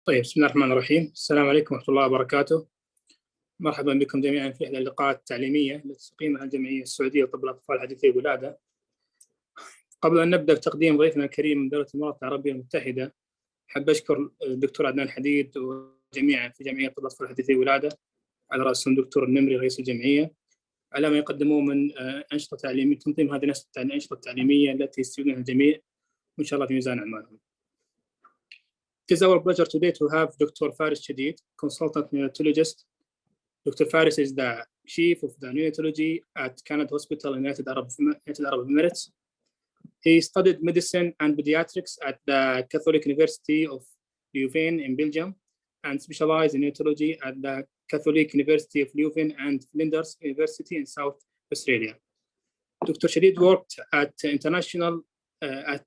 طيب، بسم الله الرحمن الرحيم. السلام عليكم ورحمة الله وبركاته. مرحبا بكم جميعا في إحدى اللقاءات التعليمية التي تقيمها الجمعية السعودية لطب الأطفال حديثي الولادة. قبل أن نبدأ بتقديم ضيفنا الكريم من دولة الإمارات العربية المتحدة، حاب أشكر الدكتور عدنان الحديد وجميعا في جمعية طب الأطفال حديثي الولادة، على رأسهم الدكتور النمري رئيس الجمعية، على ما يقدموه من أنشطة تعليمية، تنظيم هذه الأنشطة التعليمية التي يستفيدونها الجميع وإن شاء الله في ميزان أعمالهم. It is our pleasure today to have Dr. Faris Shadid, consultant neonatologist. Dr. Faris is the chief of the neonatology at Canada Hospital in United Arab Emirates. He studied medicine and pediatrics at the Catholic University of Leuven in Belgium and specialized in neonatology at the Catholic University of Leuven and Flinders University in South Australia. Dr. Shadid worked at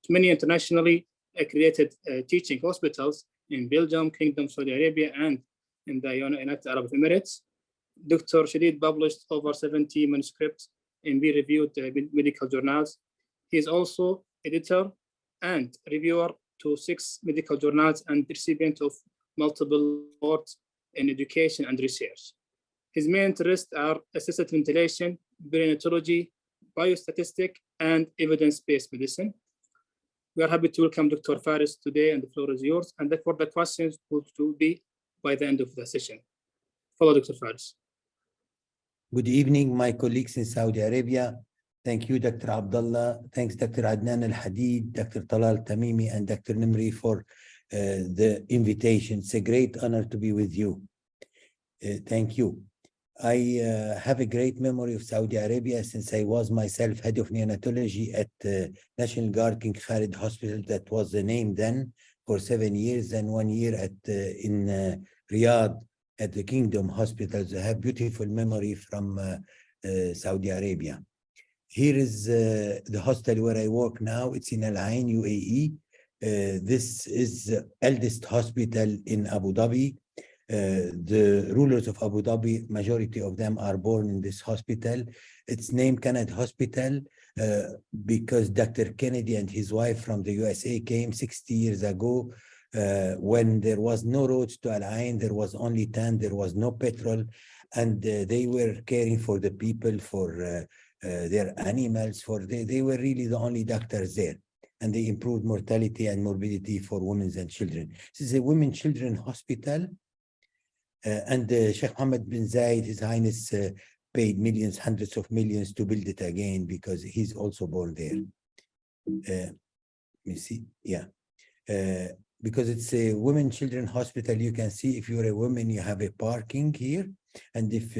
many internationally accredited teaching hospitals in Belgium, Kingdom, Saudi Arabia, and in the United Arab Emirates. Dr. Shadid published over 70 manuscripts in peer-reviewed medical journals. He is also editor and reviewer to 6 medical journals and recipient of multiple awards in education and research. His main interests are assisted ventilation, neonatology, biostatistic, and evidence-based medicine. We are happy to welcome Dr. Faris today, and the floor is yours. And therefore, the questions will be by the end of the session. Follow Dr. Faris. Good evening, my colleagues in Saudi Arabia. Thank you, Dr. Abdullah. Thanks, Dr. Adnan Al-Hadid, Dr. Talal Tamimi, and Dr. Nimri for the invitation. It's a great honor to be with you. Thank you. I have a great memory of Saudi Arabia since I was myself head of neonatology at National Guard King Khalid Hospital. That was the name then for 7 years, and 1 year in Riyadh at the Kingdom Hospitals. I have beautiful memory from Saudi Arabia. Here is the hospital where I work now. It's in Al Ain, UAE. This is the eldest hospital in Abu Dhabi. The rulers of Abu Dhabi, majority of them are born in this hospital. It's named Kennedy Hospital because Dr. Kennedy and his wife from the USA came 60 years ago when there was no roads to Al Ain, there was only tent, there was no petrol, and they were caring for the people, for their animals, they were really the only doctors there. And they improved mortality and morbidity for women and children. This is a women-children hospital. And Sheikh Mohammed bin Zayed, His Highness, paid millions, hundreds of millions to build it again because he's also born there. You see, yeah. Because it's a women-children hospital, you can see if you're a woman, you have a parking here. And if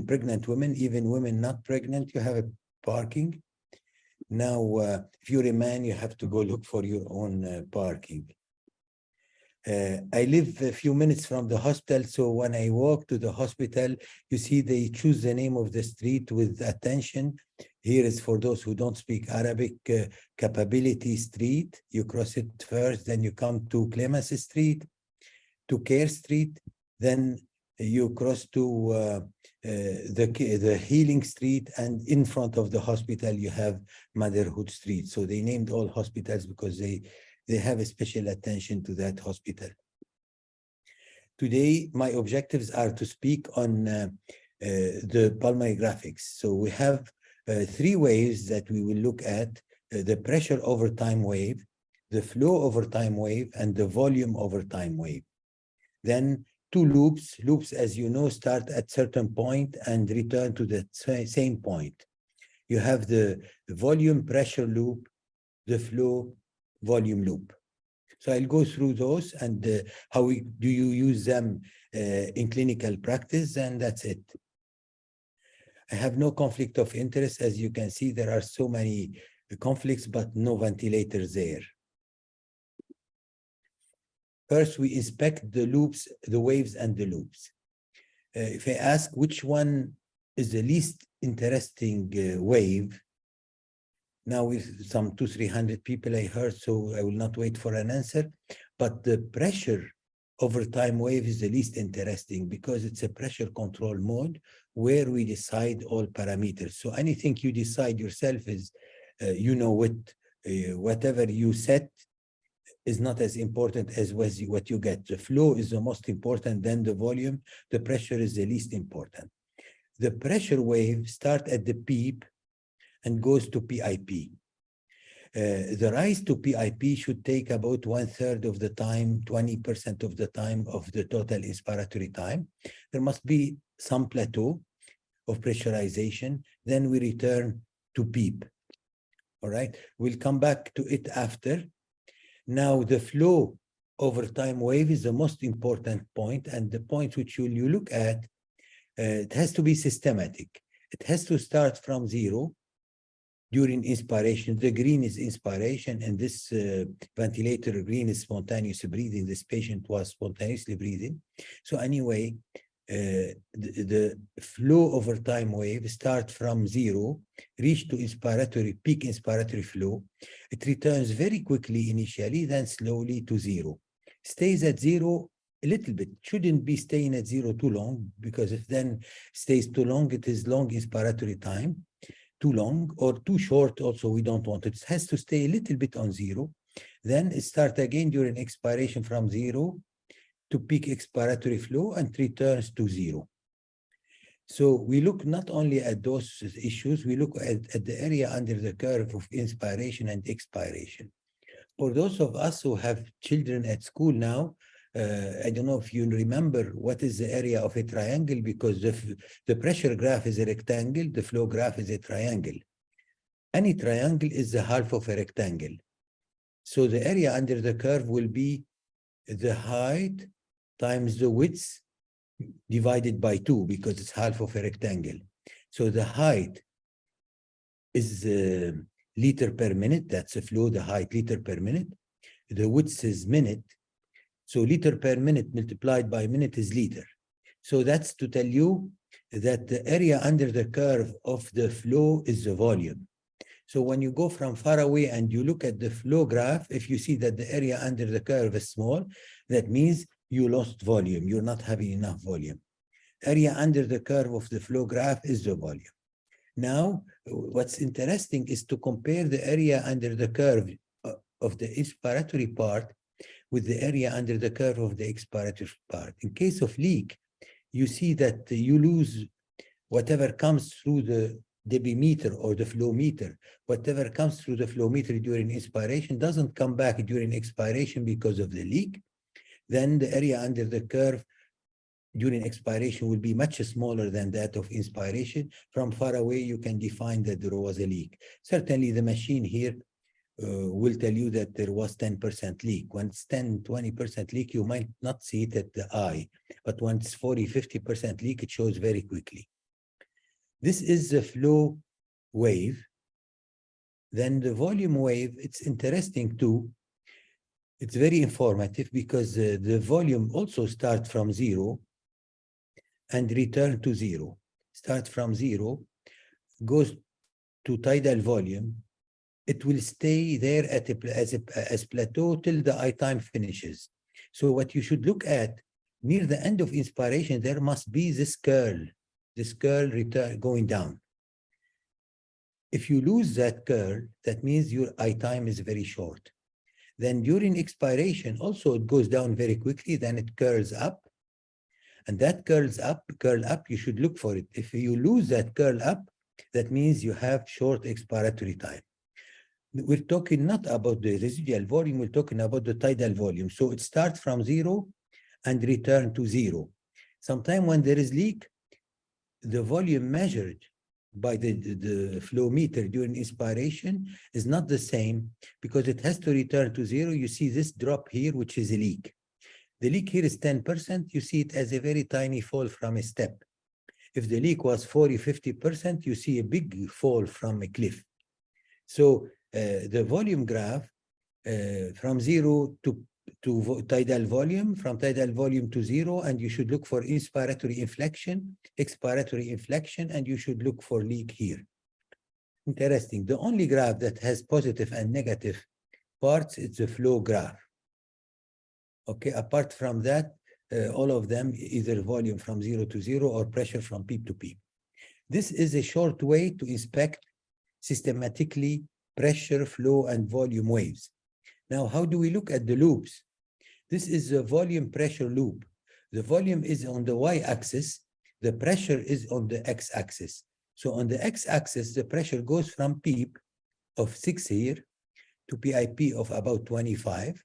pregnant women, even women not pregnant, you have a parking. Now, if you're a man, you have to go look for your own parking. I live a few minutes from the hospital, so when I walk to the hospital, you see they choose the name of the street with attention. Here is for those who don't speak Arabic, Capability Street. You cross it first, then you come to Clemency Street, to Care Street, then you cross to the Healing Street, and in front of the hospital you have Motherhood Street. So they named all hospitals because they have a special attention to that hospital. Today, my objectives are to speak on the pulmonary graphics. So we have 3 waves that we will look at: the pressure over time wave, the flow over time wave, and the volume over time wave. Then 2 loops. Loops, as you know, start at certain point and return to the same point. You have the volume pressure loop, the flow volume loop. So I'll go through those and how do you use them in clinical practice, and that's it. I have no conflict of interest. As you can see, there are so many conflicts, but no ventilators there. First, we inspect the loops, the waves and the loops. If I ask which one is the least interesting wave, now with some 200-300 people I heard, so I will not wait for an answer. But the pressure over time wave is the least interesting because it's a pressure control mode where we decide all parameters. So anything you decide yourself is, you know, whatever you set is not as important as what you get. The flow is the most important, then the volume. The pressure is the least important. The pressure wave starts at the PEEP and goes to PIP. The rise to PIP should take about 1/3 of the time, 20% of the time of the total inspiratory time. There must be some plateau of pressurization, then we return to PEEP. All right, we'll come back to it after. Now, the flow over time wave is the most important point, and the point which you look at, it has to be systematic. It has to start from zero during inspiration. The green is inspiration, and this ventilator green is spontaneous breathing. This patient was spontaneously breathing. So anyway, the flow over time wave starts from zero, reach to peak inspiratory flow. It returns very quickly initially, then slowly to zero. Stays at zero a little bit. Shouldn't be staying at zero too long, because if then stays too long, it is long inspiratory time. Too long or too short also, we don't want it. It has to stay a little bit on zero. Then it starts again during expiration from zero to peak expiratory flow and returns to zero. So we look not only at those issues, we look at the area under the curve of inspiration and expiration. For those of us who have children at school now, I don't know if you remember what is the area of a triangle, because the pressure graph is a rectangle, the flow graph is a triangle. Any triangle is the half of a rectangle. So the area under the curve will be the height times the width divided by 2, because it's half of a rectangle. So the height is liter per minute. That's the flow, the height, liter per minute. The width is minute. So liter per minute multiplied by minute is liter. So that's to tell you that the area under the curve of the flow is the volume. So when you go from far away and you look at the flow graph, if you see that the area under the curve is small, that means you lost volume. You're not having enough volume. Area under the curve of the flow graph is the volume. Now, what's interesting is to compare the area under the curve of the inspiratory part with the area under the curve of the expiratory part. In case of leak, you see that you lose whatever comes through the debimeter or the flow meter. Whatever comes through the flow meter during inspiration doesn't come back during expiration because of the leak. Then the area under the curve during expiration will be much smaller than that of inspiration. From far away, you can define that there was a leak. Certainly, the machine here will tell you that there was 10% leak. When it's 10, 20% leak, you might not see it at the eye. But when it's 40, 50% leak, it shows very quickly. This is the flow wave. Then the volume wave, it's interesting too. It's very informative because the volume also starts from zero and return to zero. Start from zero, goes to tidal volume. It will stay there as plateau till the eye time finishes. So what you should look at, near the end of inspiration, there must be this curl return going down. If you lose that curl, that means your eye time is very short. Then during expiration, also it goes down very quickly, then it curls up. And that curl up, you should look for it. If you lose that curl up, that means you have short expiratory time. We're talking not about the residual volume, we're talking about the tidal volume. So it starts from zero and return to zero. Sometime when there is leak, the volume measured by the flow meter during inspiration is not the same because it has to return to zero. You see this drop here, which is a leak. The leak here is 10%. You see it as a very tiny fall from a step. If the leak was 40, 50%, you see a big fall from a cliff. So the volume graph from zero to tidal volume, from tidal volume to zero, and you should look for inspiratory inflection, expiratory inflection, and you should look for leak here. Interesting. The only graph that has positive and negative parts is the flow graph. Okay, apart from that, all of them, either volume from zero to zero or pressure from PEEP to PEEP. This is a short way to inspect systematically pressure, flow, and volume waves. Now, how do we look at the loops? This is a volume pressure loop. The volume is on the y-axis. The pressure is on the x-axis. So on the x-axis, the pressure goes from PEEP of 6 here to PIP of about 25.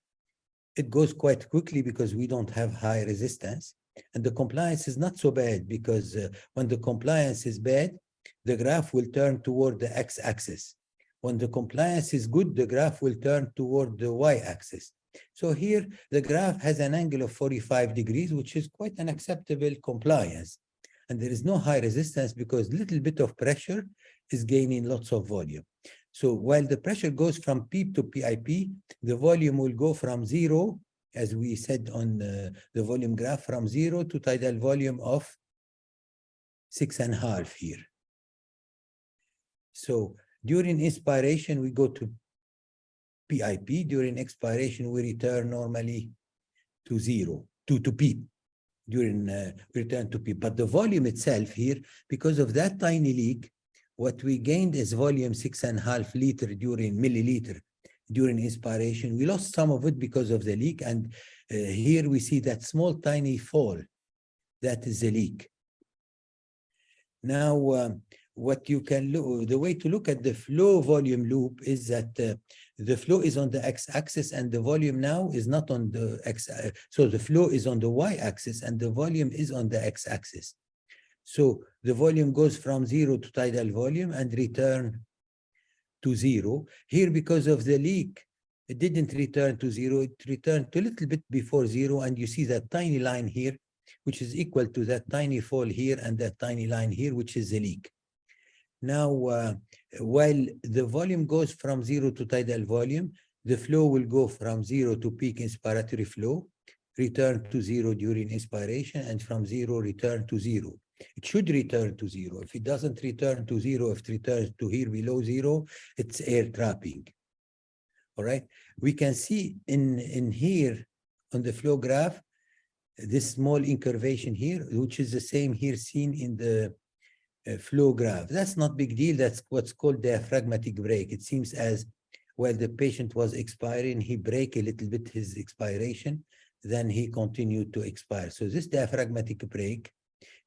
It goes quite quickly because we don't have high resistance. And the compliance is not so bad because when the compliance is bad, the graph will turn toward the x-axis. When the compliance is good, the graph will turn toward the y-axis. So here, the graph has an angle of 45 degrees, which is quite an acceptable compliance. And there is no high resistance because little bit of pressure is gaining lots of volume. So while the pressure goes from PEEP to PIP, the volume will go from 0, as we said on the volume graph, from 0 to tidal volume of 6.5 here. So during inspiration, we go to PIP. During expiration, we return normally to 0, to PEEP. During return to PEEP. But the volume itself here, because of that tiny leak, what we gained is volume 6.5 liter during milliliter during inspiration. We lost some of it because of the leak. And here we see that small tiny fall. That is the leak. Now, what you can look, the way to look at the flow volume loop is that the flow is on the x-axis and the volume now is not on the x. So the flow is on the y-axis and the volume is on the x-axis. So the volume goes from 0 to tidal volume and return to 0. Here, because of the leak, it didn't return to 0. It returned to a little bit before 0. And you see that tiny line here, which is equal to that tiny fall here and that tiny line here, which is the leak. Now, while the volume goes from 0 to tidal volume, the flow will go from 0 to peak inspiratory flow, return to 0 during inspiration, and from 0 return to 0. It should return to 0. If it doesn't return to 0, if it returns to here below 0, it's air trapping. All right. We can see in here on the flow graph, this small incurvation here, which is the same here seen in the flow graph. That's not big deal. That's what's called diaphragmatic break. It seems as while the patient was expiring, he break a little bit his expiration, then he continued to expire. So this diaphragmatic break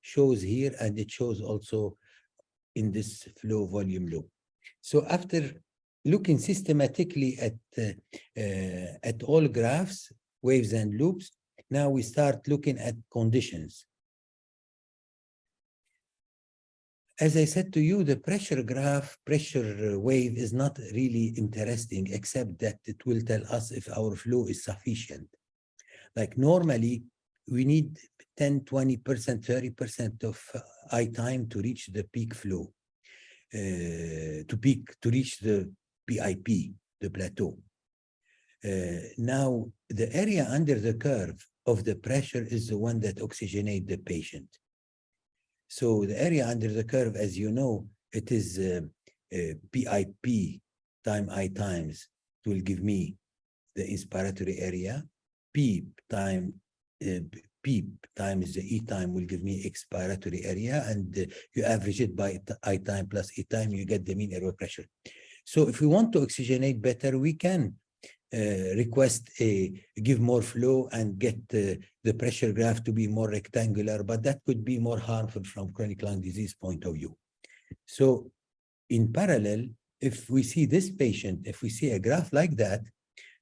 shows here, and it shows also in this flow volume loop. So after looking systematically at all graphs, waves and loops, now we start looking at conditions. As I said to you, the pressure graph, pressure wave is not really interesting, except that it will tell us if our flow is sufficient. Like normally, we need 10, 20%, 30% of eye time to reach the peak flow, to reach the PIP, the plateau. Now, the area under the curve of the pressure is the one that oxygenates the patient. So the area under the curve, as you know, it is PIP time I times. It will give me the inspiratory area. PEEP times the E time will give me expiratory area, and you average it by I time plus E time, you get the mean airway pressure. So if we want to oxygenate better, we can request give more flow and get the pressure graph to be more rectangular, but that could be more harmful from chronic lung disease point of view. So in parallel, if we see this patient, if we see a graph like that,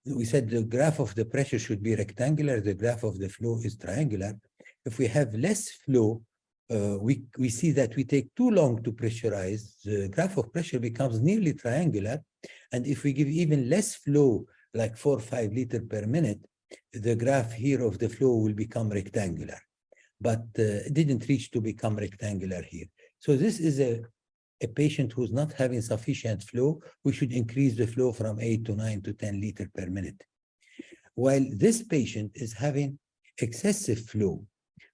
we said the graph of the pressure should be rectangular, the graph of the flow is triangular. If we have less flow, we see that we take too long to pressurize, the graph of pressure becomes nearly triangular. And if we give even less flow, like 4 or 5 liters per minute, the graph here of the flow will become rectangular. But it didn't reach to become rectangular here. So this is a patient who's not having sufficient flow. We should increase the flow from 8 to 9 to 10 liters per minute. While this patient is having excessive flow,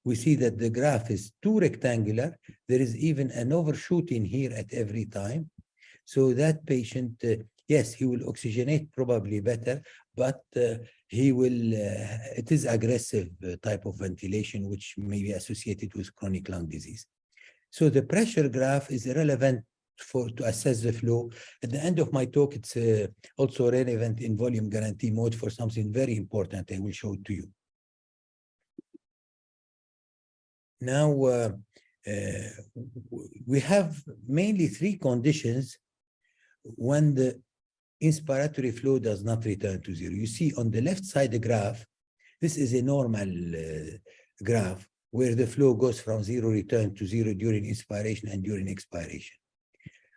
we see that the graph is too rectangular. There is even an overshooting here at every time. So that patient, yes, he will oxygenate probably better, but he will, it is aggressive type of ventilation, which may be associated with chronic lung disease. So the pressure graph is irrelevant to assess the flow. At the end of my talk, it's also relevant in volume guarantee mode for something very important I will show to you. Now, we have mainly three conditions when the inspiratory flow does not return to zero. You see on the left side the graph, this is a normal graph where the flow goes from zero return to zero during inspiration and during expiration.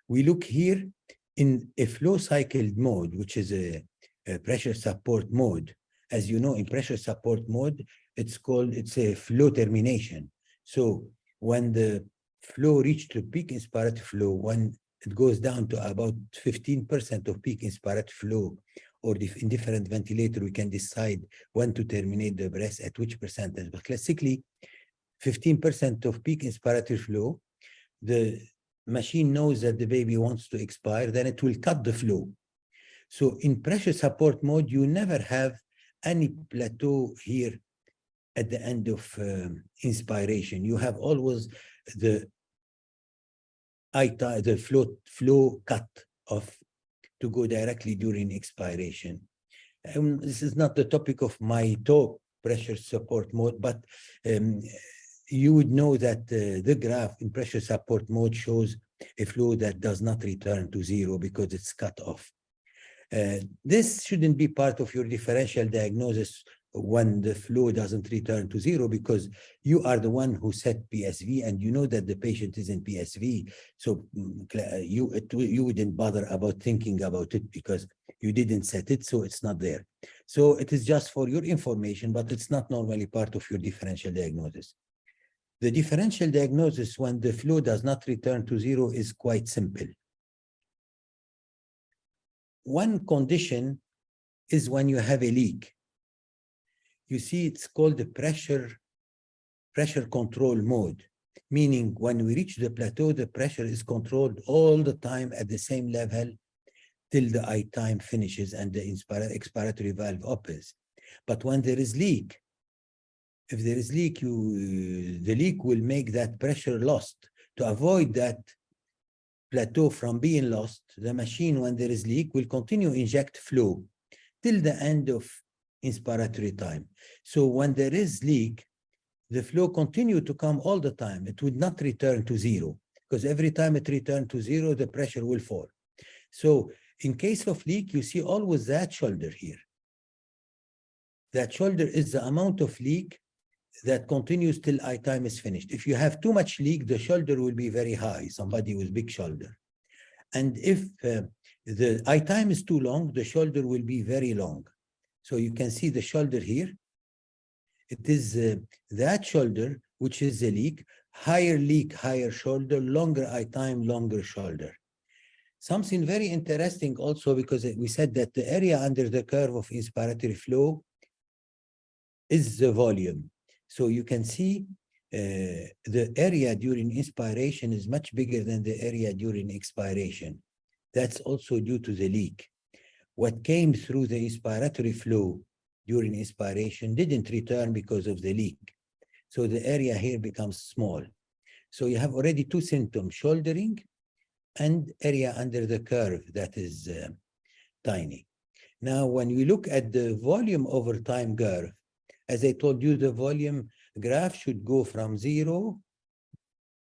We look here in a flow cycled mode, which is a pressure support mode. As you know, in pressure support mode, it's a flow termination. So when the flow reaches to peak inspiratory flow, when it goes down to about 15% of peak inspiratory flow, or in different ventilator, we can decide when to terminate the breath at which percentage. But classically, 15% of peak inspiratory flow, the machine knows that the baby wants to expire, then it will cut the flow. So in pressure support mode, you never have any plateau here at the end of inspiration. You have always the flow cut off to go directly during expiration. This is not the topic of my talk, pressure support mode, but you would know that the graph in pressure support mode shows a flow that does not return to zero because it's cut off. This shouldn't be part of your differential diagnosis when the flow doesn't return to zero, because you are the one who set PSV and you know that the patient is in PSV. So you wouldn't bother about thinking about it because you didn't set it, so it's not there. So it is just for your information, but it's not normally part of your differential diagnosis. The differential diagnosis when the flow does not return to zero is quite simple. One condition is when you have a leak. You see, it's called the pressure control mode, meaning when we reach the plateau, the pressure is controlled all the time at the same level till the I time finishes and the expiratory valve opens. But when there is leak, if there is leak, the leak will make that pressure lost. To avoid that plateau from being lost, the machine, when there is leak, will continue inject flow till the end of inspiratory time. So when there is leak, the flow continue to come all the time. It would not return to zero, because every time it returns to zero, the pressure will fall. So in case of leak, you see always that shoulder here. That shoulder is the amount of leak that continues till I time is finished. If you have too much leak, the shoulder will be very high, somebody with big shoulder. And if the I time is too long, the shoulder will be very long. So you can see the shoulder here. It is that shoulder, which is the leak, higher shoulder, longer I time, longer shoulder. Something very interesting also, because we said that the area under the curve of inspiratory flow is the volume. So you can see the area during inspiration is much bigger than the area during expiration. That's also due to the leak. What came through the inspiratory flow during inspiration didn't return because of the leak. So the area here becomes small. So you have already two symptoms, shouldering and area under the curve that is tiny. Now, when we look at the volume over time curve, as I told you, the volume graph should go from zero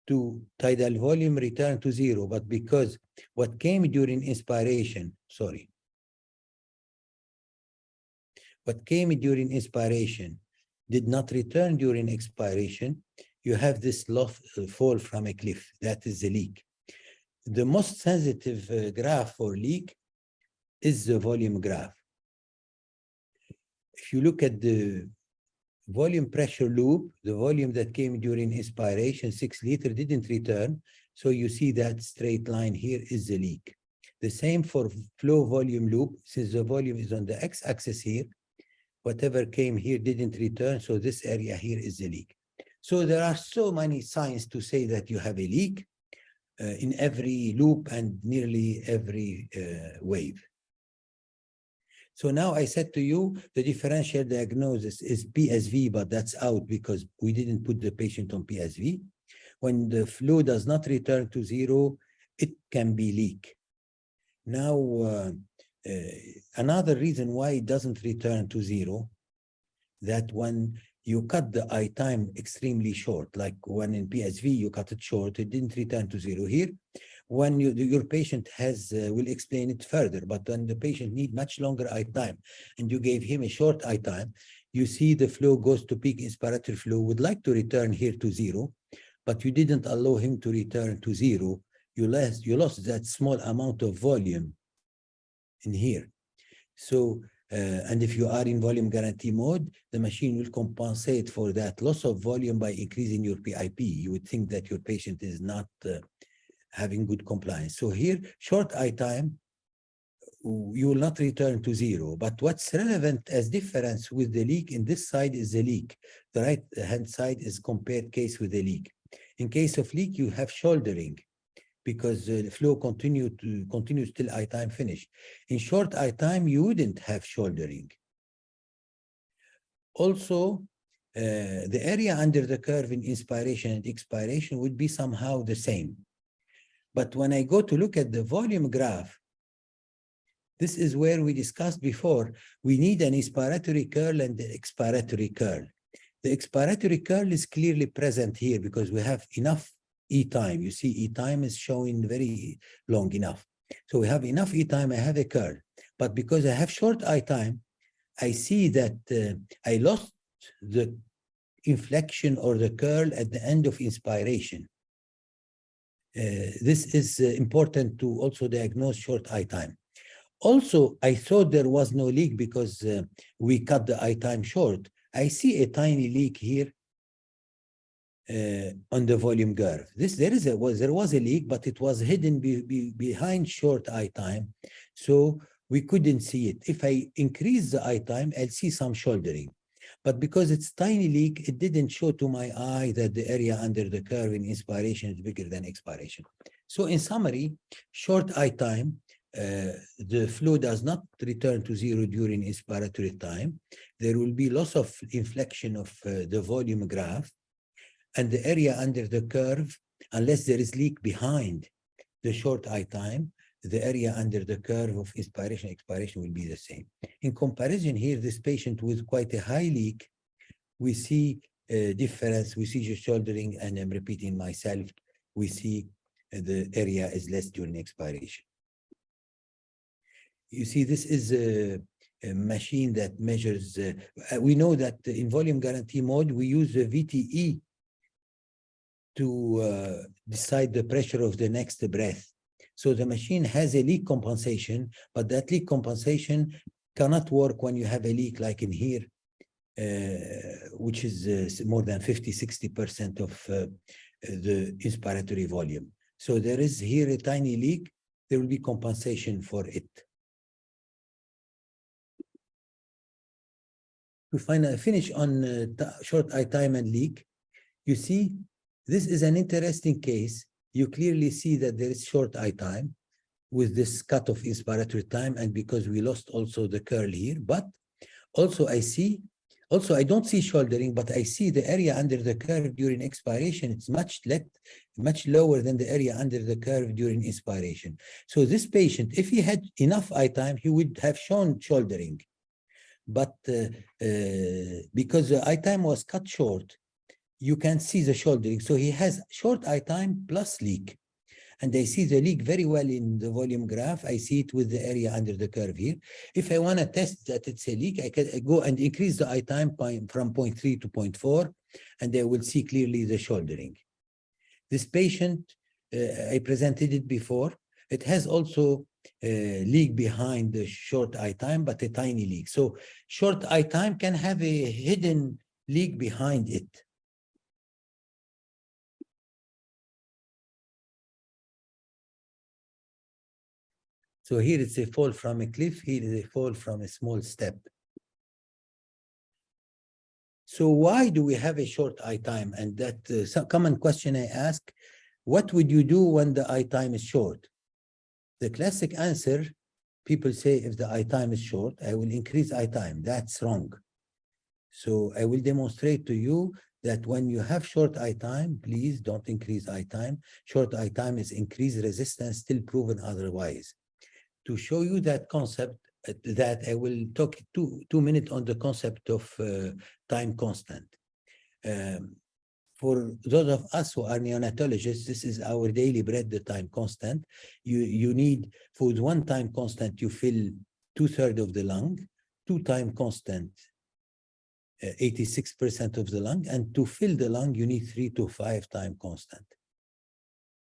to tidal volume return to zero. But because what came during inspiration, what came during inspiration did not return during expiration, you have this fall from a cliff. That is the leak. The most sensitive graph for leak is the volume graph. If you look at the volume pressure loop, the volume that came during inspiration, 6 liters, didn't return. So you see that straight line here is the leak. The same for flow volume loop, since the volume is on the x-axis here, whatever came here didn't return, so this area here is the leak. So there are so many signs to say that you have a leak in every loop and nearly every wave. So now I said to you, the differential diagnosis is PSV, but that's out because we didn't put the patient on PSV. When the flow does not return to zero, it can be leak. Now, another reason why it doesn't return to zero, that when you cut the eye time extremely short, like when in PSV you cut it short, it didn't return to zero. Here, when your patient has, will explain it further, but when the patient need much longer eye time and you gave him a short eye time, you see the flow goes to peak inspiratory flow, would like to return here to zero, but you didn't allow him to return to zero. You lost that small amount of volume in here. So, and if you are in volume guarantee mode, the machine will compensate for that loss of volume by increasing your PIP. You would think that your patient is not having good compliance. So here, short eye time, you will not return to zero. But what's relevant as difference with the leak in this side is the leak. The right hand side is compared case with the leak. In case of leak, you have shouldering, because the flow continues till eye time finish. In short eye time, you wouldn't have shouldering. Also, the area under the curve in inspiration and expiration would be somehow the same. But when I go to look at the volume graph, this is where we discussed before, we need an inspiratory curl and the expiratory curl. The expiratory curl is clearly present here because we have enough E time. You see, E time is showing very long enough. So we have enough E time, I have a curl. But because I have short eye time, I see that I lost the inflection or the curl at the end of inspiration. This is important to also diagnose short eye time. Also, I thought there was no leak because we cut the eye time short. I see a tiny leak here on the volume curve. There was a leak, but it was hidden behind short eye time, so we couldn't see it. If I increase the eye time, I'll see some shouldering. But because it's tiny leak, it didn't show to my eye that the area under the curve in inspiration is bigger than expiration. So in summary, short eye time, the flow does not return to zero during inspiratory time. There will be loss of inflection of the volume graph, and the area under the curve, unless there is leak behind the short eye time, the area under the curve of inspiration expiration will be the same. In comparison here, this patient with quite a high leak, we see a difference, we see the shouldering, and I'm repeating myself, we see the area is less during expiration. You see, this is a machine that measures, we know that in volume guarantee mode, we use the VTE to decide the pressure of the next breath. So the machine has a leak compensation, but that leak compensation cannot work when you have a leak like in here, which is more than 50–60% of the inspiratory volume. So there is here a tiny leak, there will be compensation for it. To finish on short eye time and leak, you see, this is an interesting case. You clearly see that there is short eye time with this cut of inspiratory time, and because we lost also the curl here, but also I don't see shouldering, but I see the area under the curve during expiration. It's much lower than the area under the curve during inspiration. So this patient, if he had enough eye time, he would have shown shouldering. But because the eye time was cut short, you can see the shouldering. So he has short eye time plus leak. And I see the leak very well in the volume graph. I see it with the area under the curve here. If I want to test that it's a leak, I can go and increase the eye time from 0.3 to 0.4, and I will see clearly the shouldering. This patient, I presented it before. It has also a leak behind the short eye time, but a tiny leak. So short eye time can have a hidden leak behind it. So here it's a fall from a cliff, here is a fall from a small step. So why do we have a short eye time? And that some common question I ask, what would you do when the eye time is short? The classic answer, people say if the eye time is short, I will increase eye time. That's wrong. So I will demonstrate to you that when you have short eye time, please don't increase eye time. Short eye time is increased resistance, still proven otherwise. To show you that concept, that I will talk 2 minutes on the concept of time constant. For those of us who are neonatologists, this is our daily bread, the time constant. You need, for one time constant, you fill 2/3 of the lung, 2 time constant, 86% of the lung, and to fill the lung, you need 3 to 5 time constant.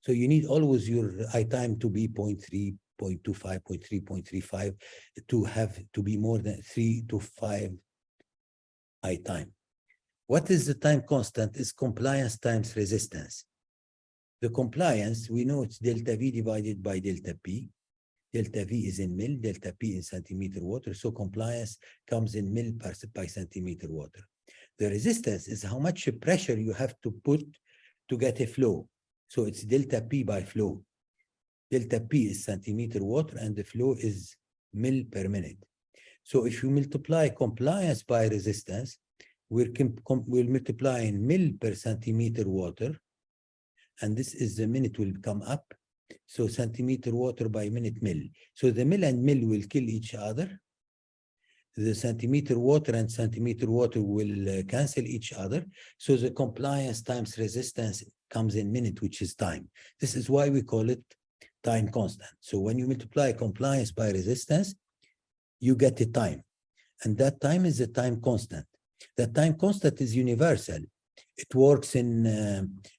So you need always your eye time to be 0.3, 0.25, 0.3, 0.35 to have to be more than 3 to 5 eye time. What is the time constant? Is compliance times resistance. The compliance, we know it's delta V divided by delta P. Delta V is in mil, delta P in centimeter water. So compliance comes in mil by centimeter water. The resistance is how much pressure you have to put to get a flow. So it's delta P by flow. Delta P is centimeter water and the flow is mil per minute. So if you multiply compliance by resistance, we're multiplying mil per centimeter water, and this is the minute will come up. So centimeter water by minute mil. So the mil and mil will kill each other. The centimeter water and centimeter water will cancel each other. So the compliance times resistance comes in minute, which is time. This is why we call it time constant. So when you multiply compliance by resistance, you get a time. And that time is the time constant. That time constant is universal. It works in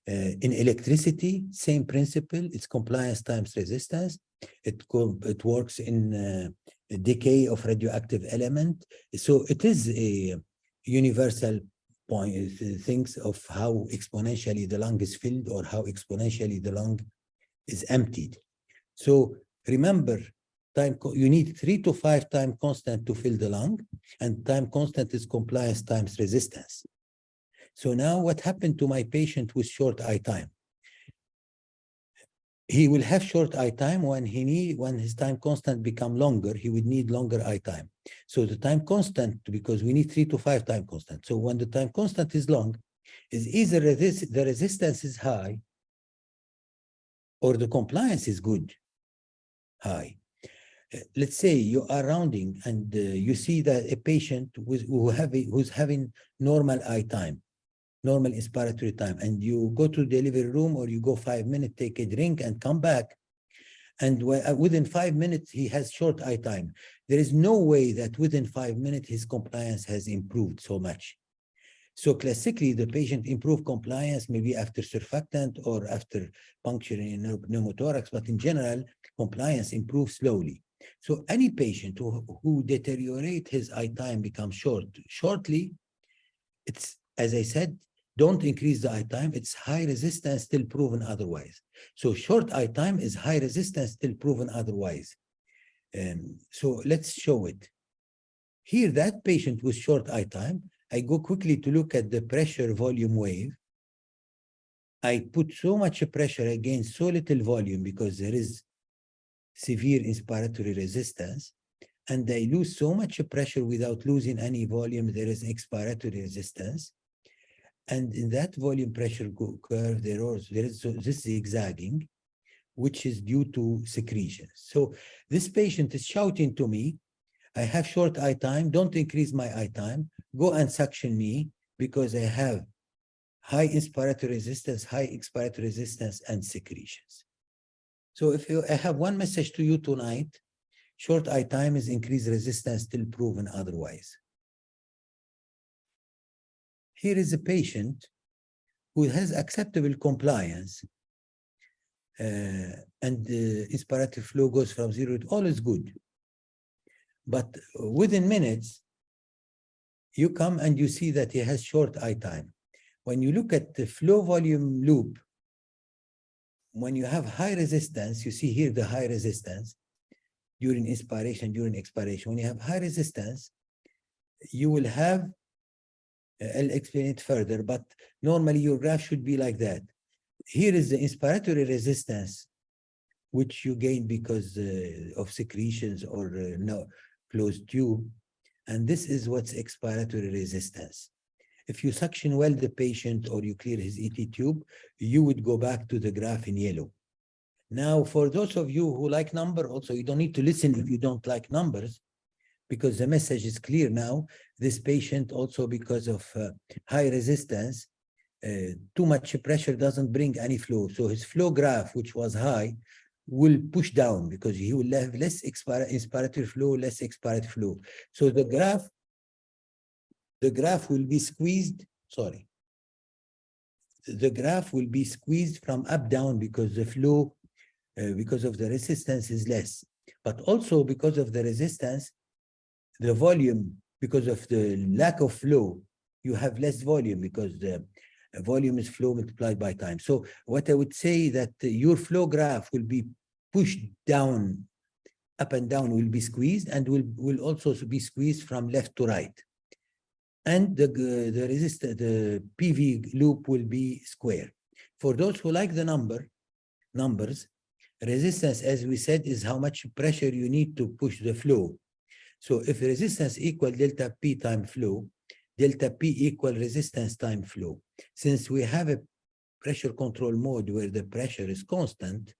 electricity, same principle. It's compliance times resistance. It works in decay of radioactive element. So it is a universal point, things of how exponentially the lung is filled or how exponentially the lung is emptied. So remember, you need 3 to 5 time constant to fill the lung, and time constant is compliance times resistance. So now what happened to my patient with short eye time? He will have short eye time when his time constant become longer, he would need longer eye time. So the time constant, because we need 3 to 5 time constant. So when the time constant is long, is either the resistance is high or the compliance is good, high. Let's say you are rounding and you see that a patient who's having normal eye time, normal inspiratory time, and you go to the delivery room or you go 5 minutes, take a drink and come back, and within 5 minutes he has short eye time. There is no way that within 5 minutes his compliance has improved so much. So classically, the patient improved compliance maybe after surfactant or after puncturing in pneumothorax, but in general, compliance improves slowly. So any patient who deteriorate his eye time becomes shortly, it's, as I said, don't increase the eye time. It's high resistance, still proven otherwise. So short eye time is high resistance, still proven otherwise. So let's show it. Here, that patient with short eye time, I go quickly to look at the pressure volume wave. I put so much pressure against so little volume because there is severe inspiratory resistance, and I lose so much pressure without losing any volume. There is expiratory resistance. And in that volume pressure curve, there is this zigzagging, which is due to secretions. So this patient is shouting to me, I have short eye time, don't increase my eye time, go and suction me because I have high inspiratory resistance, high expiratory resistance, and secretions. So I have one message to you tonight, short eye time is increased resistance, still proven otherwise. Here is a patient who has acceptable compliance and the inspiratory flow goes from 0 to all is good. But within minutes, you come and you see that he has short eye time. When you look at the flow volume loop, when you have high resistance, you see here the high resistance during inspiration, during expiration. When you have high resistance, you will have, I'll explain it further, but normally your graph should be like that. Here is the inspiratory resistance, which you gain because of secretions or no closed tube. And this is what's expiratory resistance. If you suction well the patient or you clear his ET tube, you would go back to the graph in yellow. Now, for those of you who like number, also, you don't need to listen if you don't like numbers, because the message is clear now. This patient also, because of high resistance, too much pressure doesn't bring any flow. So his flow graph, which was high, will push down because he will have less inspiratory flow, less expiratory flow. So the graph will be squeezed, sorry. The graph will be squeezed from up down because the flow, because of the resistance is less. But also because of the resistance, the volume, because of the lack of flow, you have less volume because the volume is flow multiplied by time. So what I would say that your flow graph will be pushed down, up and down will be squeezed, and will also be squeezed from left to right. And the PV loop will be square. For those who like the numbers, resistance, as we said, is how much pressure you need to push the flow. So if resistance equal delta P time flow, delta P equal resistance time flow. Since we have a pressure control mode where the pressure is constant,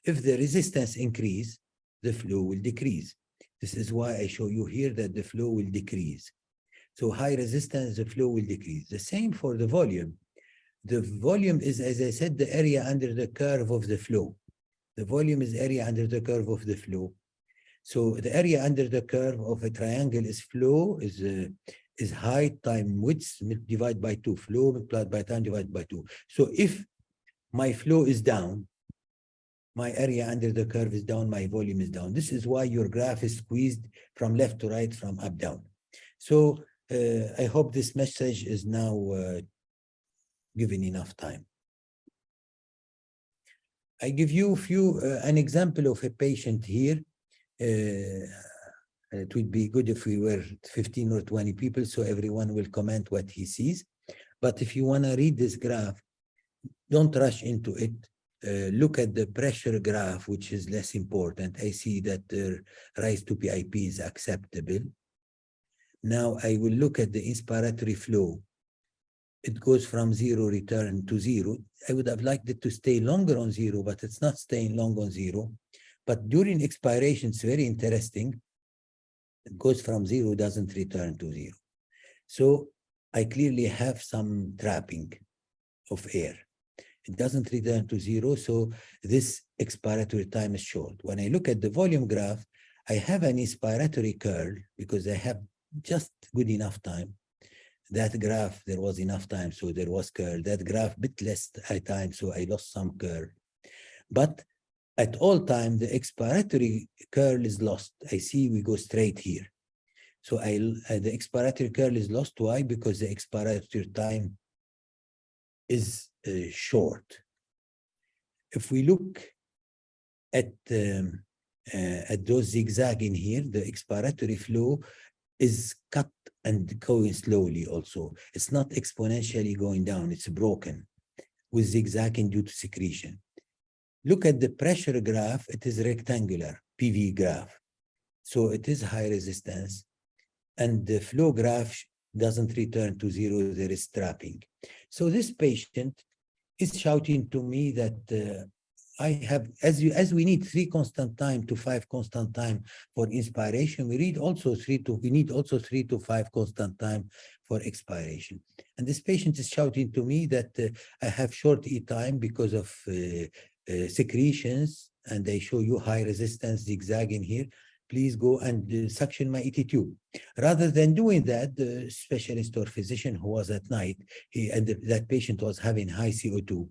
if the resistance increase, the flow will decrease. This is why I show you here that the flow will decrease. So high resistance, the flow will decrease. The same for the volume. The volume is, as I said, the area under the curve of the flow. The volume is area under the curve of the flow. So the area under the curve of a triangle is flow, is height time width divided by 2. Flow multiplied by time divided by 2. So if my flow is down, my area under the curve is down, my volume is down. This is why your graph is squeezed from left to right, from up down. So I hope this message is now given enough time. I give you an example of a patient here. It would be good if we were 15 or 20 people, so everyone will comment what he sees. But if you want to read this graph, don't rush into it. Look at the pressure graph, which is less important. I see that the rise to PIP is acceptable. Now I will look at the inspiratory flow. It goes from 0, return to 0. I would have liked it to stay longer on 0, but it's not staying long on 0. But during expiration, it's very interesting. It goes from 0, doesn't return to 0. So I clearly have some trapping of air. It doesn't return to 0, so this expiratory time is short. When I look at the volume graph, I have an inspiratory curl because I have just good enough time. That graph, there was enough time, so there was curl. That graph, bit less time, so I lost some curl. But at all time, the expiratory curl is lost. I see we go straight here. So the expiratory curl is lost. Why? Because the expiratory time is short. If we look at those zigzag in here, the expiratory flow is cut and going slowly also. It's not exponentially going down, it's broken with zigzagging due to secretion. Look at the pressure graph, it is rectangular, PV graph. So it is high resistance. And the flow graph doesn't return to 0, there is trapping. So this patient is shouting to me that I have, as we need 3 constant time to 5 constant time for inspiration, we need also 3 to 5 constant time for expiration. And this patient is shouting to me that I have short E time because of secretions, and I show you high resistance zigzagging here. Please go and suction my ET tube. Rather than doing that, the specialist or physician who was at night, that patient was having high CO2.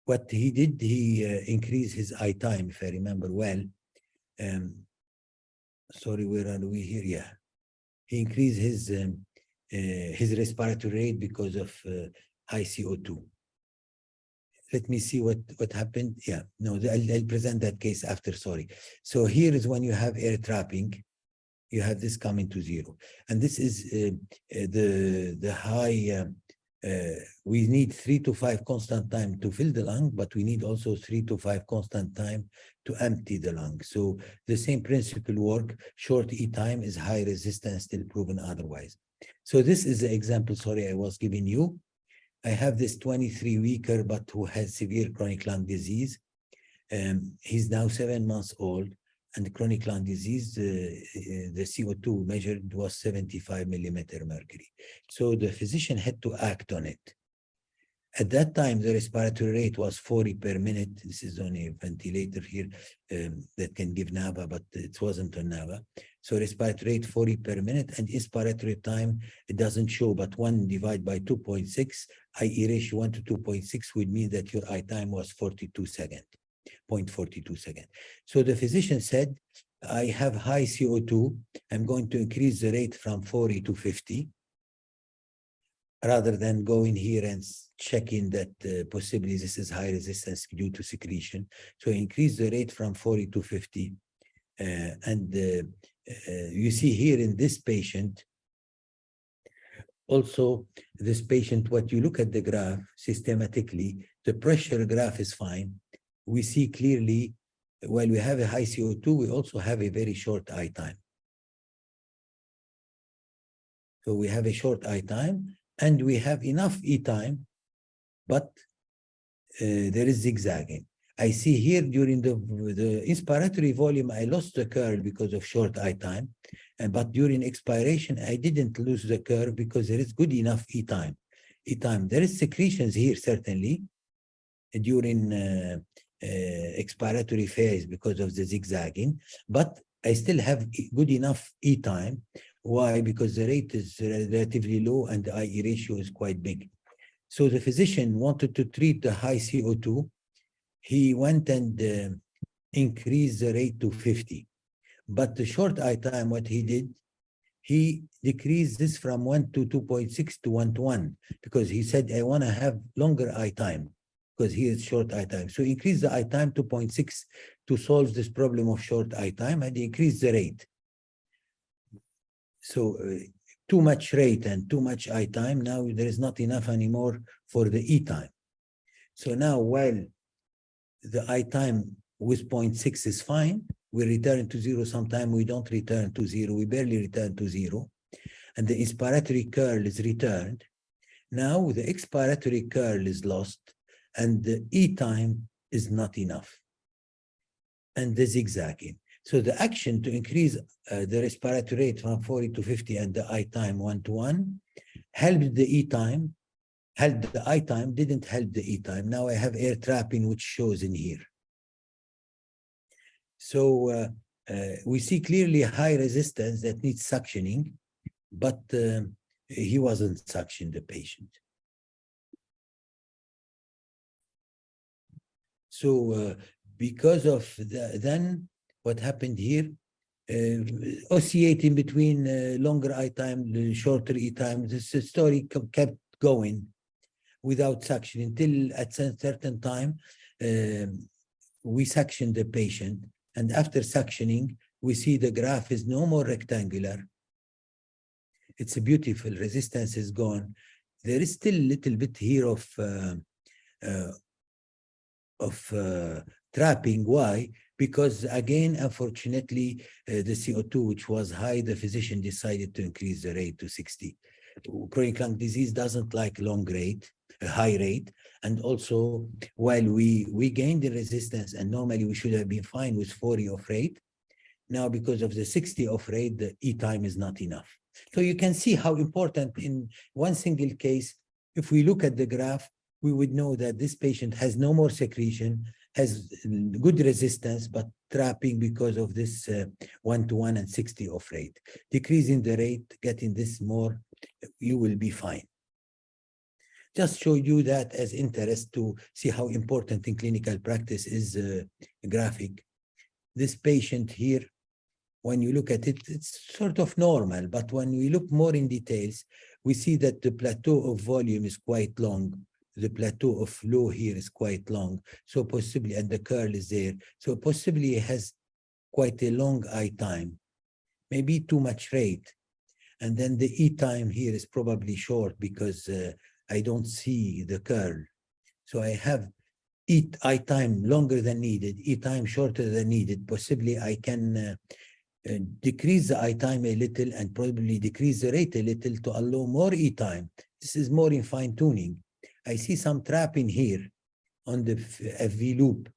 What he did, he increased his I time, if I remember well. Sorry, where are we here? Yeah, he increased his respiratory rate because of high CO2. Let me see what happened. Yeah, no, I'll present that case after, sorry. So here is when you have air trapping, you have this coming to 0. And this is the high, we need 3 to 5 constant time to fill the lung, but we need also 3 to 5 constant time to empty the lung. So the same principle work, short E time is high resistance till proven otherwise. So this is the example, sorry, I was giving you. I have this 23-weeker, but who has severe chronic lung disease. He's now 7 months old, and chronic lung disease, the CO2 measured was 75 millimeter mercury. So the physician had to act on it. At that time, the respiratory rate was 40 per minute. This is on a ventilator here that can give NAVA, but it wasn't on NAVA. So respiratory rate 40 per minute, and inspiratory time, it doesn't show, but 1 divided by 2.6, IE ratio 1 to 2.6 would mean that your I time was 42 seconds, 0.42 seconds. So the physician said, I have high CO2. I'm going to increase the rate from 40 to 50. Rather than going here and checking that possibly this is high resistance due to secretion. So increase the rate from 40 to 50. You see here in this patient, also this patient, what you look at the graph systematically, the pressure graph is fine. We see clearly, while we have a high CO2, we also have a very short I time. So we have a short I time, and we have enough E time, but there is zigzagging. I see here during the inspiratory volume, I lost the curve because of short I time, but during expiration, I didn't lose the curve because there is good enough E time. There is secretions here, certainly, during expiratory phase because of the zigzagging, but I still have good enough E time. Why? Because the rate is relatively low and the IE ratio is quite big. So the physician wanted to treat the high CO2. He went and increased the rate to 50. But the short I time, what he did, he decreased this from 1 to 2.6 to 1 to 1, because he said, I want to have longer I time, because he is short I time. So increase the I time to 0.6 to solve this problem of short I time, and increase the rate. So too much rate and too much I time, now there is not enough anymore for the E time. So now while the I time with 0.6 is fine, we return to 0. Sometimes we don't return to 0, we barely return to 0. And the inspiratory curl is returned. Now the expiratory curl is lost and the E time is not enough. And the zigzagging. So the action to increase the respiratory rate from 40 to 50 and the I time 1 to 1 helped the E time, helped the I time, didn't help the E time. Now I have air trapping, which shows in here. So we see clearly high resistance that needs suctioning, but he wasn't suctioned, the patient. So because of then what happened here, oscillating between longer I time, shorter E time, this story kept going without suction until at a certain time we suctioned the patient, and after suctioning we see the graph is no more rectangular. It's a beautiful, resistance is gone. There is still a little bit here of trapping. Why? Because again, unfortunately, the CO2, which was high, the physician decided to increase the rate to 60. Chronic lung disease doesn't like a high rate. And also, while we gained the resistance, and normally we should have been fine with 40 of rate, now because of the 60 of rate, the E time is not enough. So you can see how important in one single case, if we look at the graph, we would know that this patient has no more secretion, has good resistance, but trapping because of this 1 to 1 and 60 of rate. Decreasing the rate, getting this more, you will be fine. Just show you that as interest to see how important in clinical practice is graphic. This patient here, when you look at it, it's sort of normal, but when we look more in details, we see that the plateau of volume is quite long. The plateau of flow here is quite long. So possibly, and the curl is there. So possibly it has quite a long I time, maybe too much rate. And then the E time here is probably short because I don't see the curl. So I have I time longer than needed, E time shorter than needed. Possibly I can decrease the I time a little and probably decrease the rate a little to allow more E time. This is more in fine tuning. I see some trapping here on the FV loop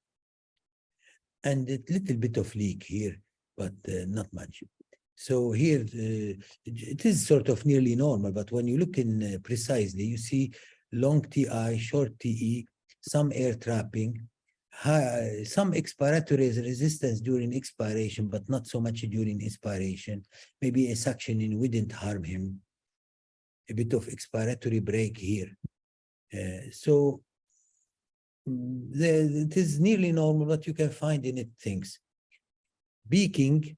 and a little bit of leak here, but not much. So here it is sort of nearly normal, but when you look in precisely, you see long TI, short TE, some air trapping, some expiratory resistance during expiration, but not so much during inspiration. Maybe a suctioning wouldn't harm him. A bit of expiratory break here. So it is nearly normal what you can find in it things. Beaking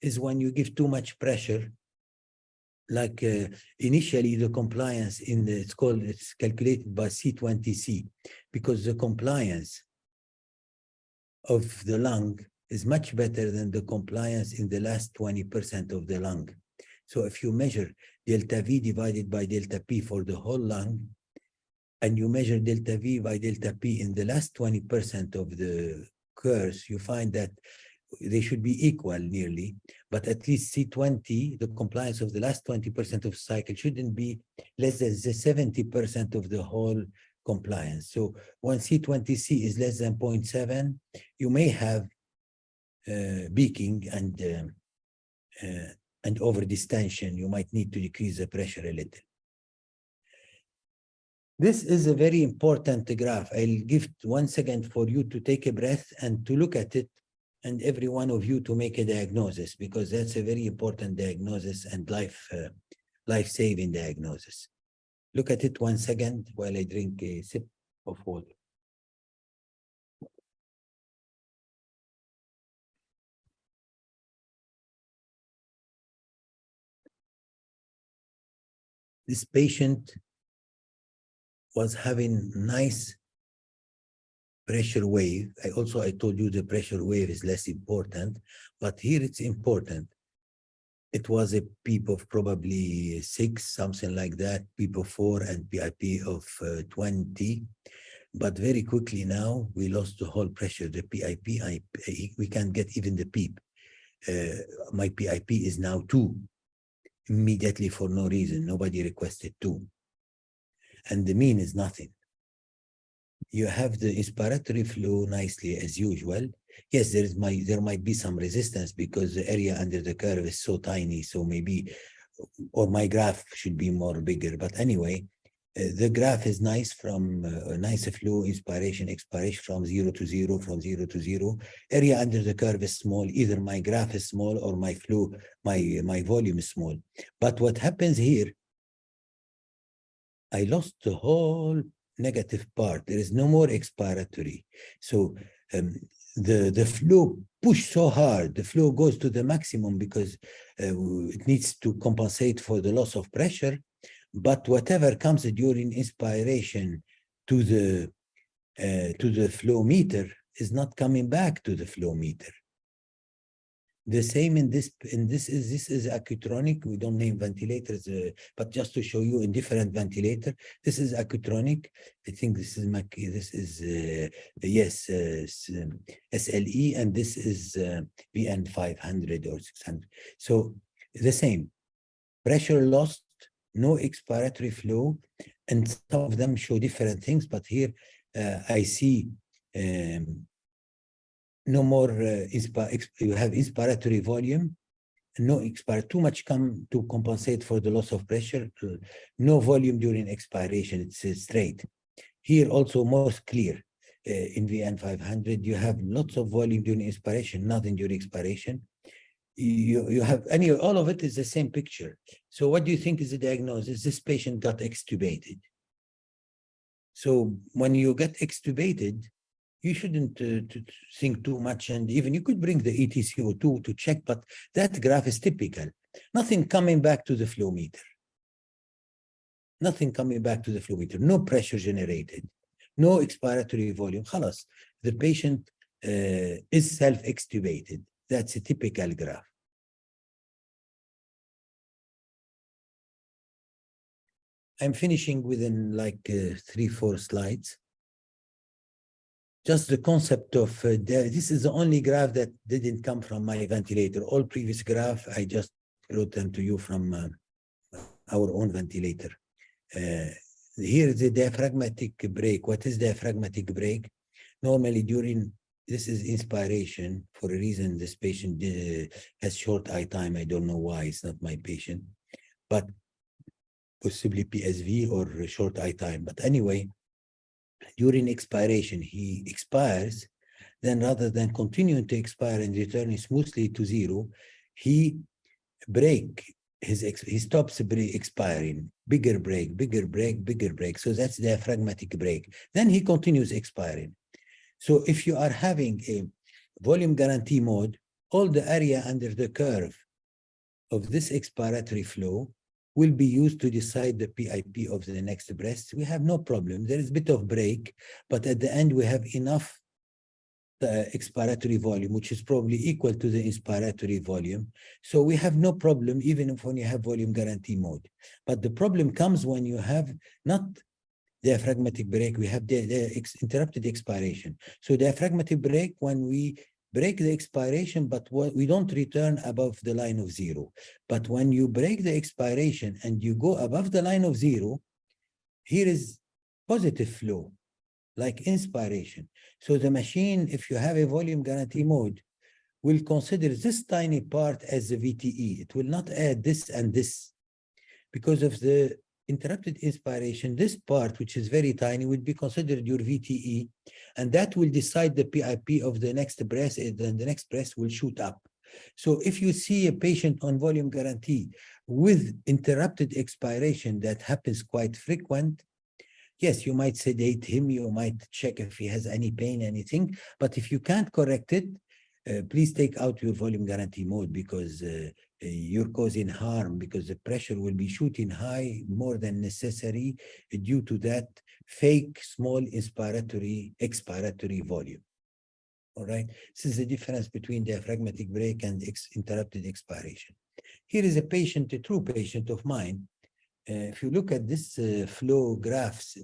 is when you give too much pressure, like initially the compliance in the, it's calculated by C20C, because the compliance of the lung is much better than the compliance in the last 20% of the lung. So if you measure delta V divided by delta P for the whole lung, and you measure delta V by delta P in the last 20% of the curves, you find that they should be equal nearly, but at least C20, the compliance of the last 20% of the cycle shouldn't be less than the 70% of the whole compliance. So when C20C is less than 0.7, you may have beaking and over distension. You might need to decrease the pressure a little. This is a very important graph. I'll give 1 second for you to take a breath and to look at it, and every one of you to make a diagnosis, because that's a very important diagnosis and life-saving diagnosis. Look at it 1 second while I drink a sip of water. This patient was having nice pressure wave. I told you the pressure wave is less important, but here it's important. It was a PEEP of probably 6, something like that, PEEP of 4 and PIP of 20. But very quickly now, we lost the whole pressure. The PIP, we can't get even the PEEP. My PIP is now 2, immediately for no reason. Nobody requested 2. And the mean is nothing. You have the inspiratory flow nicely as usual. Yes, there might be some resistance because the area under the curve is so tiny, so maybe, or my graph should be more bigger. But anyway, the graph is nice from nice flow, inspiration, expiration from 0 to 0, from 0 to 0. Area under the curve is small. Either my graph is small or my flow, my volume is small. But what happens here, I lost the whole negative part. There is no more expiratory. So the flow push so hard, the flow goes to the maximum because it needs to compensate for the loss of pressure. But whatever comes during inspiration to the flow meter is not coming back to the flow meter. The same in this is acoutronic. We don't name ventilators, but just to show you in different ventilator. This is acoutronic. I think this is yes, SLE, and this is VN 500 or 600. So the same pressure lost, no expiratory flow, and some of them show different things. But here I see. No more, you have inspiratory volume, no too much come to compensate for the loss of pressure, no volume during expiration, it's straight. Here also more clear, in VN 500, you have lots of volume during inspiration, nothing during expiration. You have all of it is the same picture. So what do you think is the diagnosis? This patient got extubated. So when you get extubated, you shouldn't think too much, and even you could bring the ETCO2 to check, but that graph is typical. Nothing coming back to the flow meter. Nothing coming back to the flow meter. No pressure generated. No expiratory volume. Khalas. The patient is self-extubated. That's a typical graph. I'm finishing within like 3-4 slides. just the concept of, this is the only graph that didn't come from my ventilator. All previous graph, I just wrote them to you from our own ventilator. Here is the diaphragmatic break. What is diaphragmatic break? Normally during, this is inspiration. For a reason, this patient has short eye time. I don't know why, it's not my patient, but possibly PSV or short eye time. But anyway, during expiration, he expires. Then rather than continuing to expire and returning smoothly to zero, he stops expiring, bigger break, bigger break, bigger break. So that's diaphragmatic break. Then he continues expiring. So if you are having a volume guarantee mode, all the area under the curve of this expiratory flow will be used to decide the PIP of the next breath. We have no problem. There is a bit of break, but at the end we have enough expiratory volume, which is probably equal to the inspiratory volume. So we have no problem even if when you have volume guarantee mode. But the problem comes when you have not diaphragmatic break, we have the interrupted expiration. So diaphragmatic break, when we break the expiration, but we don't return above the line of zero. But when you break the expiration and you go above the line of zero, here is positive flow, like inspiration. So the machine, if you have a volume guarantee mode, will consider this tiny part as the VTE. It will not add this and this. Because of the interrupted inspiration, this part, which is very tiny, will be considered your VTE, and that will decide the PIP of the next breath, and then the next breath will shoot up. So if you see a patient on volume guarantee with interrupted expiration that happens quite frequent, yes, you might sedate him, you might check if he has any pain, anything, but if you can't correct it, please take out your volume guarantee mode, because you're causing harm, because the pressure will be shooting high more than necessary due to that fake small expiratory volume. All right, this is the difference between diaphragmatic break and interrupted expiration. Here is a patient, a true patient of mine. If you look at this flow graphs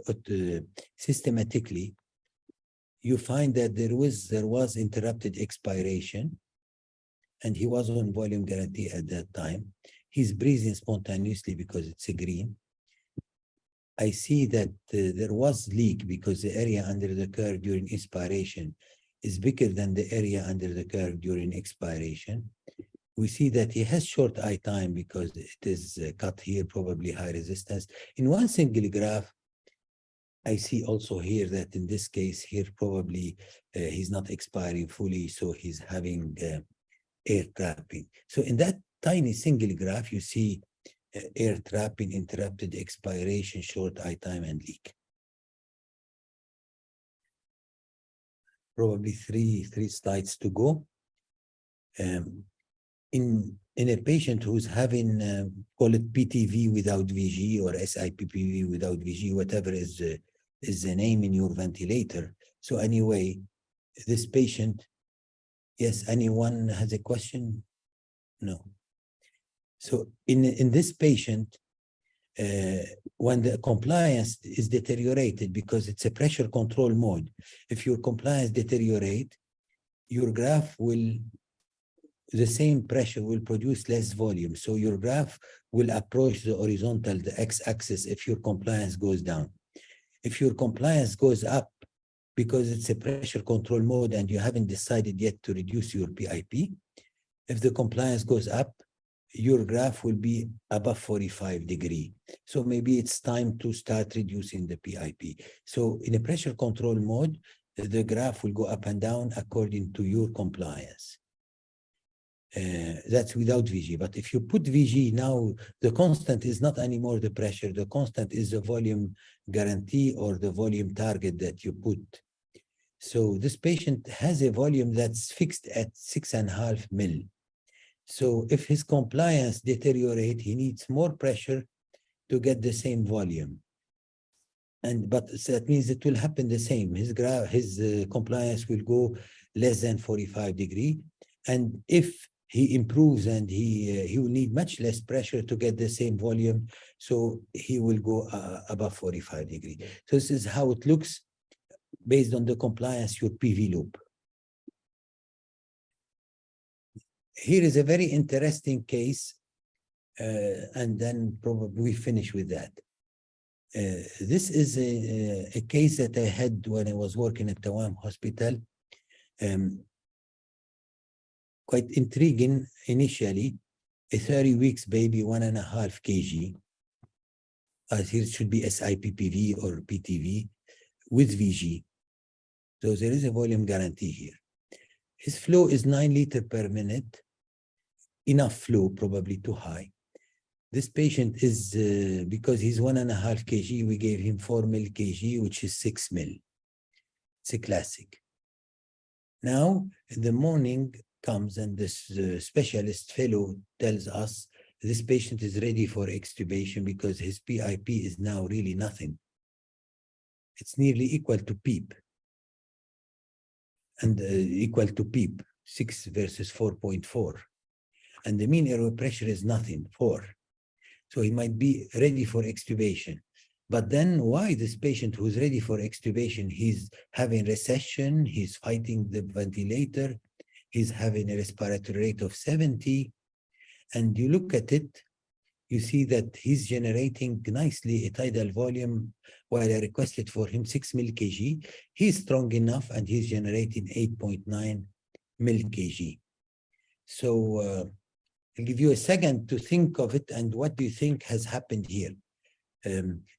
systematically, you find that there was interrupted expiration, and he was on volume guarantee at that time. He's breathing spontaneously because it's a green. I see that there was leak because the area under the curve during inspiration is bigger than the area under the curve during expiration. We see that he has short eye time because it is cut here, probably high resistance. In one single graph, I see also here that in this case here, probably he's not expiring fully, so he's having air trapping. So in that tiny single graph, you see air trapping, interrupted expiration, short eye time, and leak. Probably three slides to go. In a patient who's having, call it PTV without VG or SIPPV without VG, whatever is the name in your ventilator. So anyway, this patient, yes, anyone has a question? No. So in this patient, when the compliance is deteriorated because it's a pressure control mode, if your compliance deteriorate, your graph will, the same pressure will produce less volume. So your graph will approach the horizontal, the x-axis, if your compliance goes down. If your compliance goes up because it's a pressure control mode and you haven't decided yet to reduce your PIP, if the compliance goes up, your graph will be above 45 degrees. So maybe it's time to start reducing the PIP. So in a pressure control mode, the graph will go up and down according to your compliance. That's without VG. But if you put VG now, the constant is not anymore the pressure. The constant is the volume guarantee or the volume target that you put. So this patient has a volume that's fixed at 6.5 mil. So if his compliance deteriorate, he needs more pressure to get the same volume. But that means it will happen the same. His compliance will go less than 45 degrees. And if he improves and he will need much less pressure to get the same volume, so he will go above 45 degrees. So this is how it looks based on the compliance, your PV loop. Here is a very interesting case, and then probably we finish with that. This is a case that I had when I was working at Tawam Hospital. Quite intriguing initially. A 30 weeks baby, 1.5 kg. Here should be SIPPV or PTV with VG. So there is a volume guarantee here. His flow is 9 liters per minute. Enough flow, probably too high. This patient is, because he's 1.5 kg, we gave him 4 mil kg, which is 6 mil. It's a classic. Now, in the morning comes and this specialist fellow tells us this patient is ready for extubation because his PIP is now really nothing. It's nearly equal to PEEP. And equal to PEEP, 6 versus 4.4. And the mean airway pressure is nothing, 4. So he might be ready for extubation. But then why this patient who's ready for extubation, he's having recession, he's fighting the ventilator, he's having a respiratory rate of 70. And you look at it, you see that he's generating nicely a tidal volume while I requested for him 6 mil kg. He's strong enough and he's generating 8.9 mil kg. So I'll give you a second to think of it and what do you think has happened here?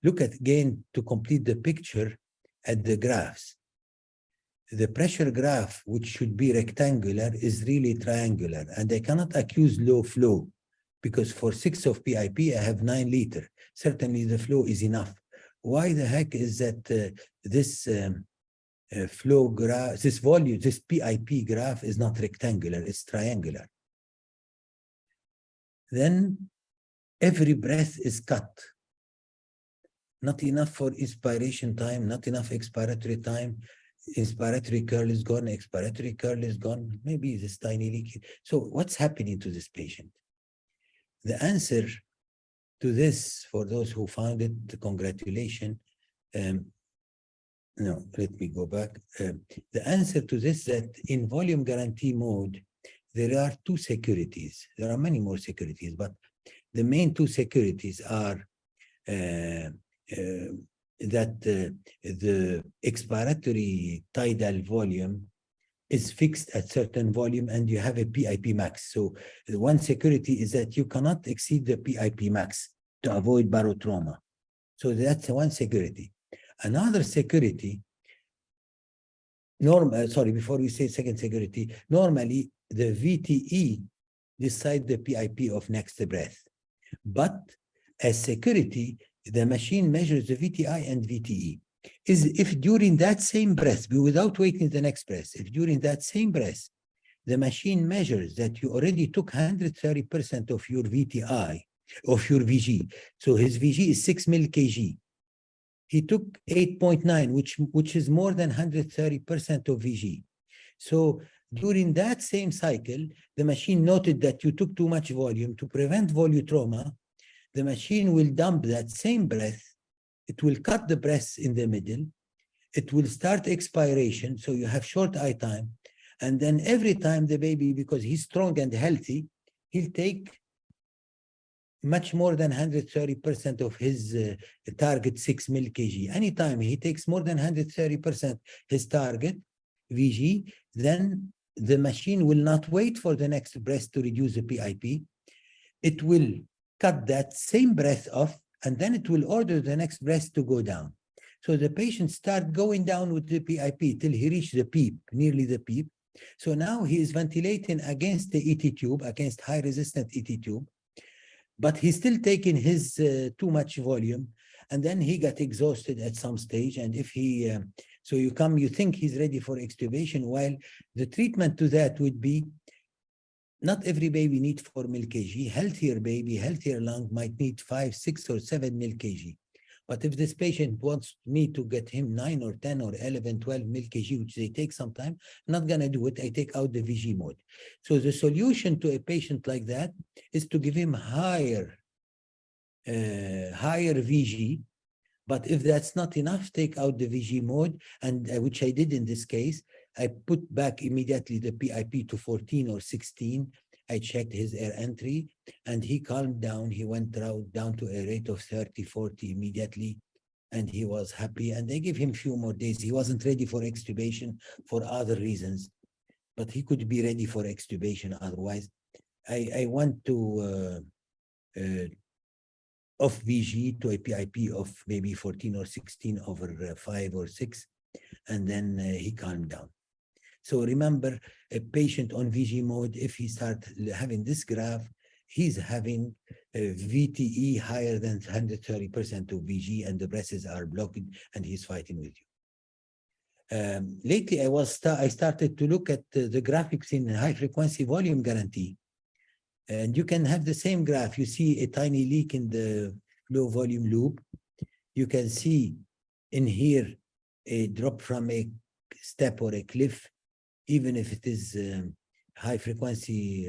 Look at again to complete the picture at the graphs. The pressure graph, which should be rectangular, is really triangular, and I cannot accuse low flow because for 6 of PIP, I have 9 liters. Certainly the flow is enough. Why the heck is that this flow graph, this volume, this PIP graph is not rectangular, it's triangular? Then every breath is cut. Not enough for inspiration time, not enough expiratory time. Inspiratory curl is gone, expiratory curl is gone, maybe this tiny leak. So what's happening to this patient? The answer to this, for those who found it, congratulations. No, let me go back. The answer to this that in volume guarantee mode, there are 2 securities. There are many more securities, but the main 2 securities are that the expiratory tidal volume is fixed at certain volume and you have a PIP max. So the one security is that you cannot exceed the PIP max to avoid barotrauma. So that's one security. Another security, before we say second security, normally the VTE decide the PIP of next breath. But as security, the machine measures the VTI and VTE. If during that same breath, without waiting the next breath, if during that same breath, the machine measures that you already took 130% of your VTI, of your VG, so his VG is 6 mil kg. He took 8.9, which is more than 130% of VG. So during that same cycle, the machine noted that you took too much volume. To prevent volutrauma, the machine will dump that same breath. It will cut the breath in the middle. It will start expiration, so you have short eye time. And then every time the baby, because he's strong and healthy, he'll take much more than 130% of his target 6 mil kg. Anytime he takes more than 130% his target VG, then the machine will not wait for the next breath to reduce the PIP. It will cut that same breath off, and then it will order the next breath to go down. So the patient start going down with the PIP till he reached the PEEP, nearly the PEEP. So now he is ventilating against the ET tube, against high resistant ET tube, but he's still taking his too much volume, and then he got exhausted at some stage. And if he, so you think he's ready for extubation, while the treatment to that would be, not every baby needs 4 mil kg. Healthier baby, healthier lung might need 5, 6, or 7 mil kg. But if this patient wants me to get him 9 or 10 or 11, 12 mil kg, which they take some time, I'm not going to do it. I take out the VG mode. So the solution to a patient like that is to give him higher VG, But if that's not enough, take out the VG mode, and which I did in this case. I put back immediately the PIP to 14 or 16. I checked his air entry, and he calmed down. He went down to a rate of 30, 40 immediately, and he was happy. And they gave him a few more days. He wasn't ready for extubation for other reasons, but he could be ready for extubation otherwise. I went to off VG to a PIP of maybe 14 or 16 over 5 or 6, and then he calmed down. So remember, a patient on VG mode, if he starts having this graph, he's having a VTE higher than 130% of VG, and the breaths are blocked, and he's fighting with you. Lately, I started to look at the graphics in high-frequency volume guarantee. And you can have the same graph. You see a tiny leak in the low volume loop. You can see in here a drop from a step or a cliff, even if it is high frequency,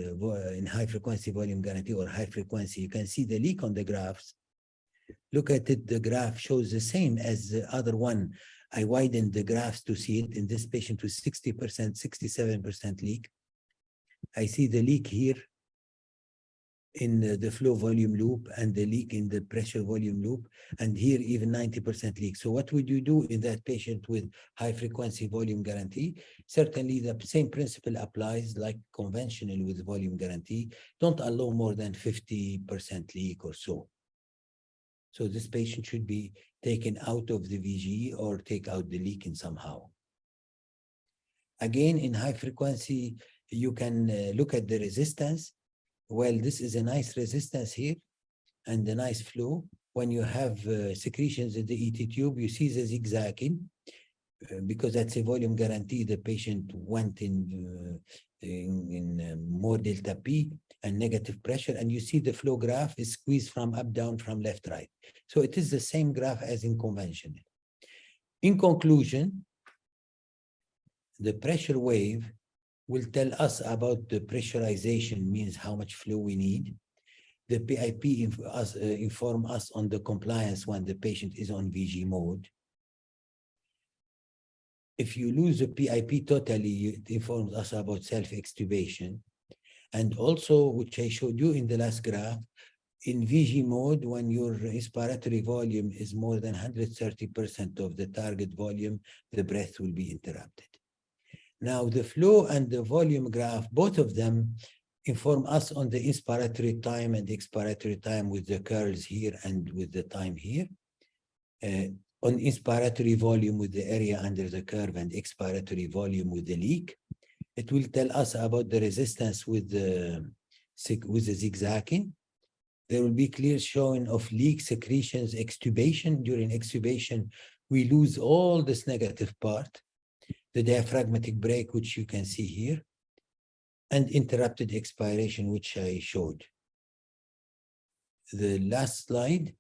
in high frequency volume guarantee or high frequency. You can see the leak on the graphs. Look at it, the graph shows the same as the other one. I widened the graphs to see it in this patient with 60%, 67% leak. I see the leak here in the flow volume loop and the leak in the pressure volume loop, and here even 90% leak. So what would you do in that patient with high frequency volume guarantee? Certainly the same principle applies like conventional with volume guarantee. Don't allow more than 50% leak or so. So this patient should be taken out of the VG or take out the leak in somehow. Again, in high frequency, you can look at the resistance. Well, this is a nice resistance here and a nice flow. When you have secretions in the ET tube, you see the zigzagging because that's a volume guarantee. The patient went in more delta P and negative pressure, and you see the flow graph is squeezed from up, down, from left, right. So it is the same graph as in conventional. In conclusion, the pressure wave will tell us about the pressurization, means how much flow we need. The PIP inform us on the compliance when the patient is on VG mode. If you lose the PIP totally, it informs us about self-extubation. And also, which I showed you in the last graph, in VG mode, when your inspiratory volume is more than 130% of the target volume, the breath will be interrupted. Now, the flow and the volume graph, both of them inform us on the inspiratory time and expiratory time with the curls here and with the time here. On inspiratory volume with the area under the curve and expiratory volume with the leak. It will tell us about the resistance with the zigzagging. There will be clear showing of leak, secretions, extubation. During extubation, we lose all this negative part. The diaphragmatic break, which you can see here, and interrupted expiration, which I showed. The last slide,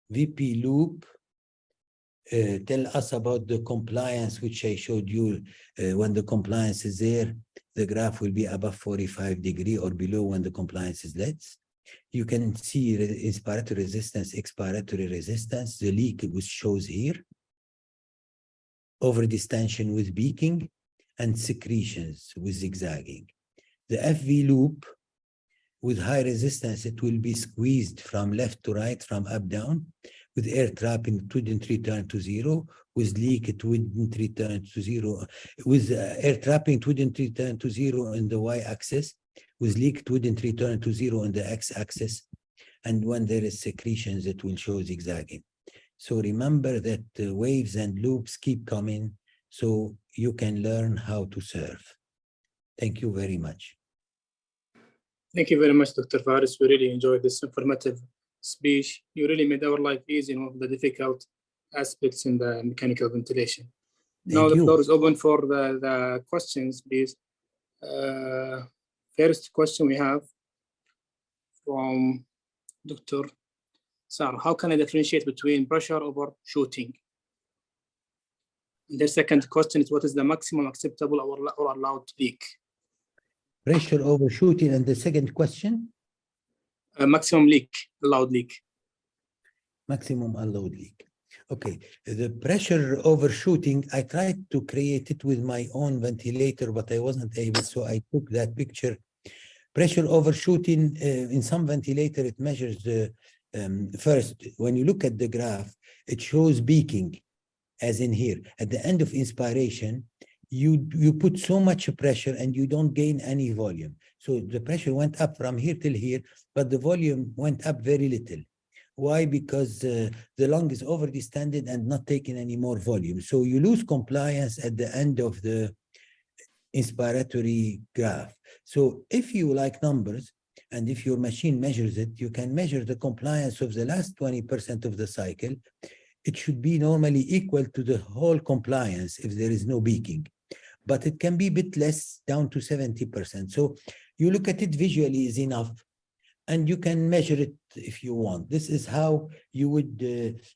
VP loop, tell us about the compliance, which I showed you. When the compliance is there, the graph will be above 45 degrees or below when the compliance is less. You can see inspiratory resistance, expiratory resistance, the leak which shows here. Overdistension with beaking, and secretions with zigzagging. The FV loop with high resistance, it will be squeezed from left to right, from up down. With air trapping, it wouldn't return to zero. With leak, it wouldn't return to zero. With air trapping, it wouldn't return to zero on the y-axis. With leak, it wouldn't return to zero on the x-axis. And when there is secretions, it will show zigzagging. So remember that waves and loops keep coming, so you can learn how to serve. Thank you very much. Thank you very much, Dr. Faris. We really enjoyed this informative speech. You really made our life easy in one of the difficult aspects in the mechanical ventilation. Now the floor is open for the questions, please. First question we have from Dr. Sir, how can I differentiate between pressure overshooting? The second question is, what is the maximum acceptable or allowed leak? Pressure overshooting, and the second question? Maximum leak, allowed leak. Maximum allowed leak. Okay, the pressure overshooting, I tried to create it with my own ventilator, but I wasn't able, so I took that picture. Pressure overshooting, in some ventilator, it measures the, first, when you look at the graph, it shows peaking, as in here. At the end of inspiration, you put so much pressure and you don't gain any volume. So the pressure went up from here till here, but the volume went up very little. Why? Because the lung is over distended and not taking any more volume. So you lose compliance at the end of the inspiratory graph. So if you like numbers, and if your machine measures it, you can measure the compliance of the last 20% of the cycle. It should be normally equal to the whole compliance if there is no peaking. But it can be a bit less, down to 70%. So you look at it visually is enough, and you can measure it if you want. This is how you would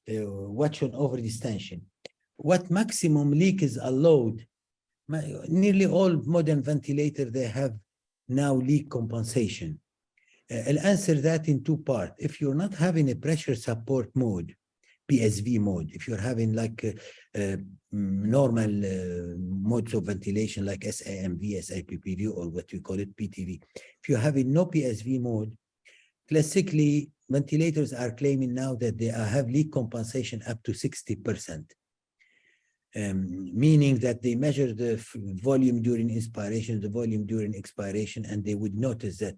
watch on overdistension. What maximum leak is allowed? Nearly all modern ventilators, they have now leak compensation. I'll answer that in two parts. If you're not having a pressure support mode, PSV mode, if you're having like normal modes of ventilation like SIMV, SIPPV, or what we call it PTV, if you're having no PSV mode, classically, ventilators are claiming now that they have leak compensation up to 60%, meaning that they measure the volume during inspiration, the volume during expiration, and they would notice that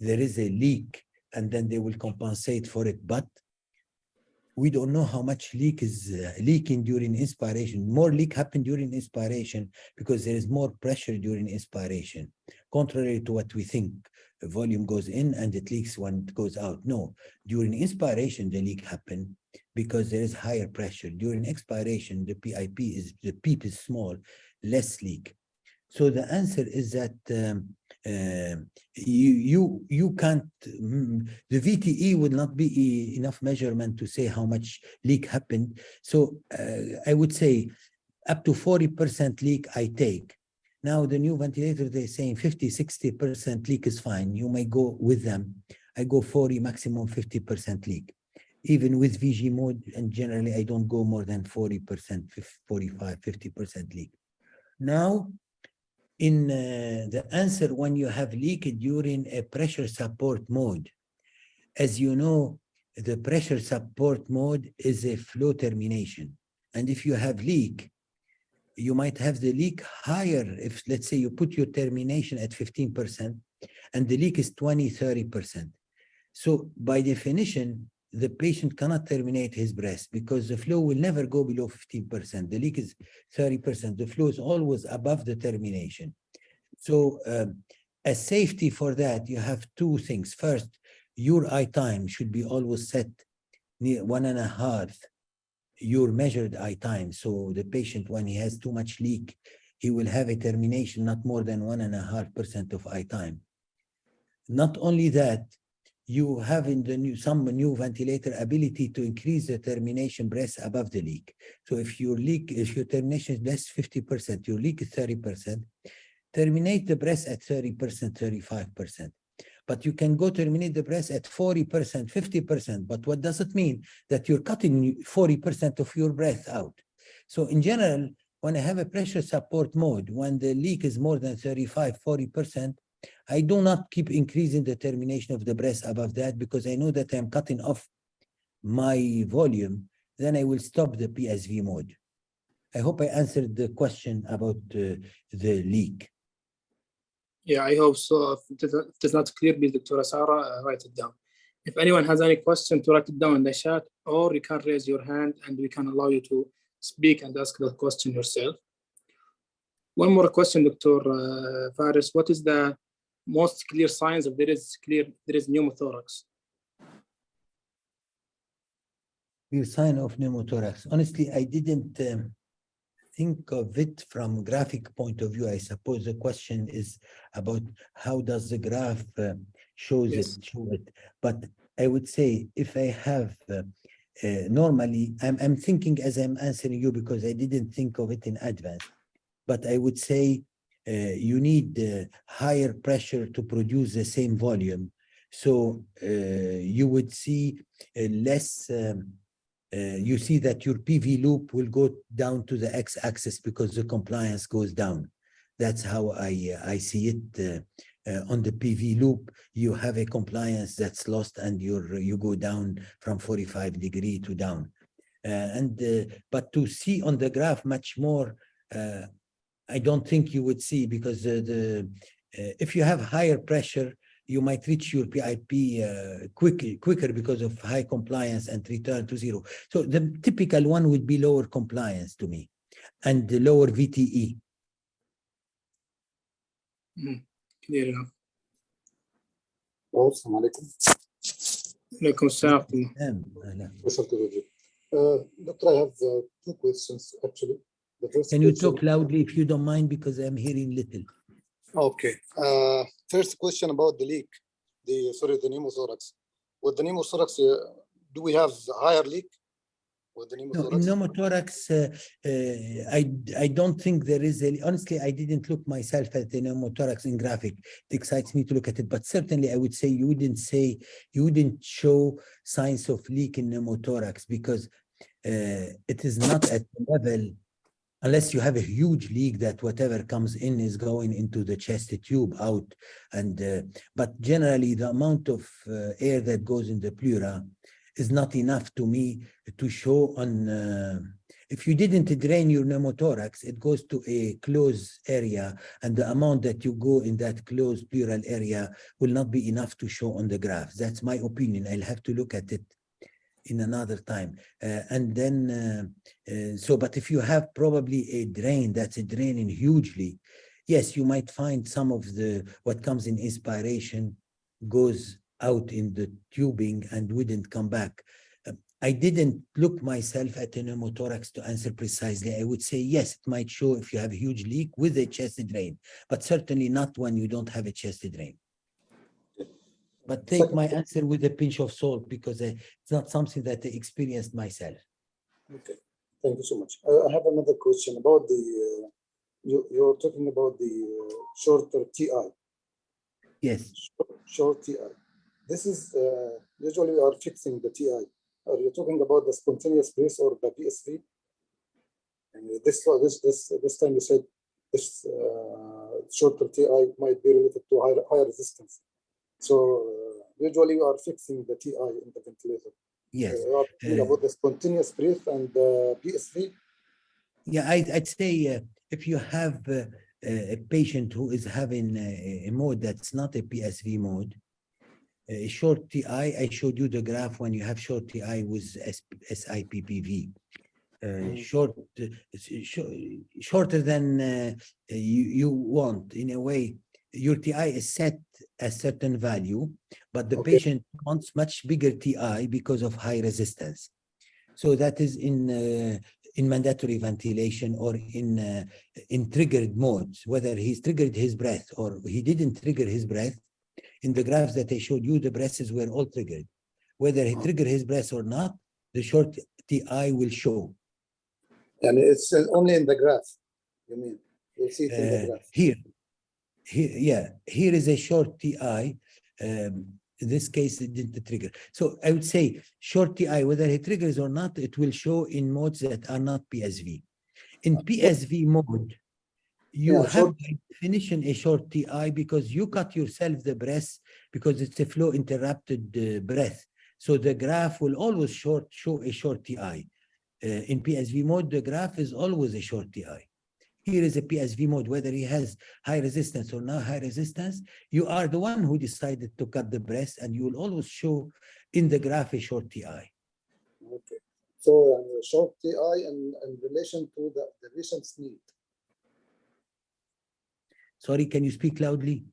there is a leak, and then they will compensate for it. But we don't know how much leak is leaking during inspiration. More leak happen during inspiration because there is more pressure during inspiration, contrary to what we think. The volume goes in and it leaks when it goes out. No, during inspiration, the leak happen because there is higher pressure. During expiration, the PEEP is small, less leak. So the answer is that you can't, the VTE would not be enough measurement to say how much leak happened. So I would say up to 40% leak I take. Now the new ventilator, they're saying 50, 60% leak is fine. You may go with them. I go 40, maximum 50% leak. Even with VG mode, and generally I don't go more than 40%, 45, 50% leak. Now, in the answer, when you have leak during a pressure support mode, as you know, the pressure support mode is a flow termination. And if you have leak, you might have the leak higher. If, let's say, you put your termination at 15% and the leak is 20, 30%. So by definition, the patient cannot terminate his breath because the flow will never go below 15%. The leak is 30%. The flow is always above the termination. So as safety for that, you have two things. First, your I time should be always set near 1.5, your measured I time. So the patient, when he has too much leak, he will have a termination not more than 1.5% of I time. Not only that, you have in the some new ventilator ability to increase the termination breath above the leak. So if your termination is less 50%, your leak is 30%, terminate the breath at 30%, 35%. But you can go terminate the breath at 40%, 50%. But what does it mean? That you're cutting 40% of your breath out. So in general, when I have a pressure support mode, when the leak is more than 35, 40%, I do not keep increasing the termination of the breath above that because I know that I'm cutting off my volume. Then I will stop the PSV mode. I hope I answered the question about the leak. Yeah, I hope so. If it is not clear, please, Dr. Sarah, write it down. If anyone has any question, to write it down in the chat, or you can raise your hand and we can allow you to speak and ask the question yourself. One more question, Dr. Faris. What is the most clear signs of there is pneumothorax? Clear sign of pneumothorax. Honestly, I didn't think of it from graphic point of view. I suppose the question is about how does the graph show it. But I would say if I have normally, I'm thinking as I'm answering you because I didn't think of it in advance. But I would say you need higher pressure to produce the same volume. So you would see less you see that your PV loop will go down to the x-axis because the compliance goes down. That's how I see it. On the PV loop, you have a compliance that's lost, and you go down from 45 degrees to down. But to see on the graph much more, I don't think you would see, because if you have higher pressure, you might reach your PIP quicker because of high compliance and return to zero. So the typical one would be lower compliance to me, and the lower VTE. Clear enough. Assalamu alaikum. عليكم السلام. Doctor, I have two questions actually. The first Can you question, talk loudly if you don't mind, because I'm hearing little. okay. First question about the leak, the pneumothorax. With the pneumothorax, do we have higher leak with the No, in pneumothorax? pneumothorax, I don't think there is a, honestly, I didn't look myself at the pneumothorax in graphic. It excites me to look at it, but certainly I would say you wouldn't show signs of leak in pneumothorax, because it is not at the level, unless you have a huge leak that whatever comes in is going into the chest tube out. But generally the amount of air that goes in the pleura is not enough to me to show on, if you didn't drain your pneumothorax, it goes to a closed area, and the amount that you go in that closed pleural area will not be enough to show on the graph. That's my opinion. I'll have to look at it in another time. But if you have probably a drain that's draining hugely, yes, you might find some of what comes in inspiration goes out in the tubing and wouldn't come back. I didn't look myself at a pneumothorax to answer precisely. I would say, yes, it might show if you have a huge leak with a chest drain, but certainly not when you don't have a chest drain. But take my answer with a pinch of salt, because it's not something that I experienced myself. Okay, thank you so much. I have another question about the, you're talking about the shorter TI. Yes. Short TI. This is, usually we are fixing the TI. Are you talking about the spontaneous breath or the PSV? And this time you said this shorter TI might be related to higher resistance. So usually we are fixing the TI in the ventilator. Yes. About the spontaneous breath and the PSV. Yeah, I'd say if you have a patient who is having a mode that's not a PSV mode, a short TI, I showed you the graph when you have short TI with SIPPV. Shorter than you want, in a way. Your TI is set a certain value, but the patient wants much bigger TI because of high resistance. So that is in mandatory ventilation or in triggered modes, whether he's triggered his breath or he didn't trigger his breath. In the graphs that I showed you, the breaths were all triggered. Whether he triggered his breath or not, the short TI will show. And it's only in the graph, you mean? You'll see it in the graph. Here is a short TI. In this case, it didn't trigger. So I would say short TI, whether it triggers or not, it will show in modes that are not PSV. In PSV mode, you have by definition a short TI because you cut yourself the breath because it's a flow interrupted breath. So the graph will always show a short TI. In PSV mode, the graph is always a short TI. Here is a PSV mode, whether he has high resistance or not high resistance, you are the one who decided to cut the breath, and you will always show in the graph a short TI. Okay. So short TI in relation to the patient's need. Sorry, can you speak loudly?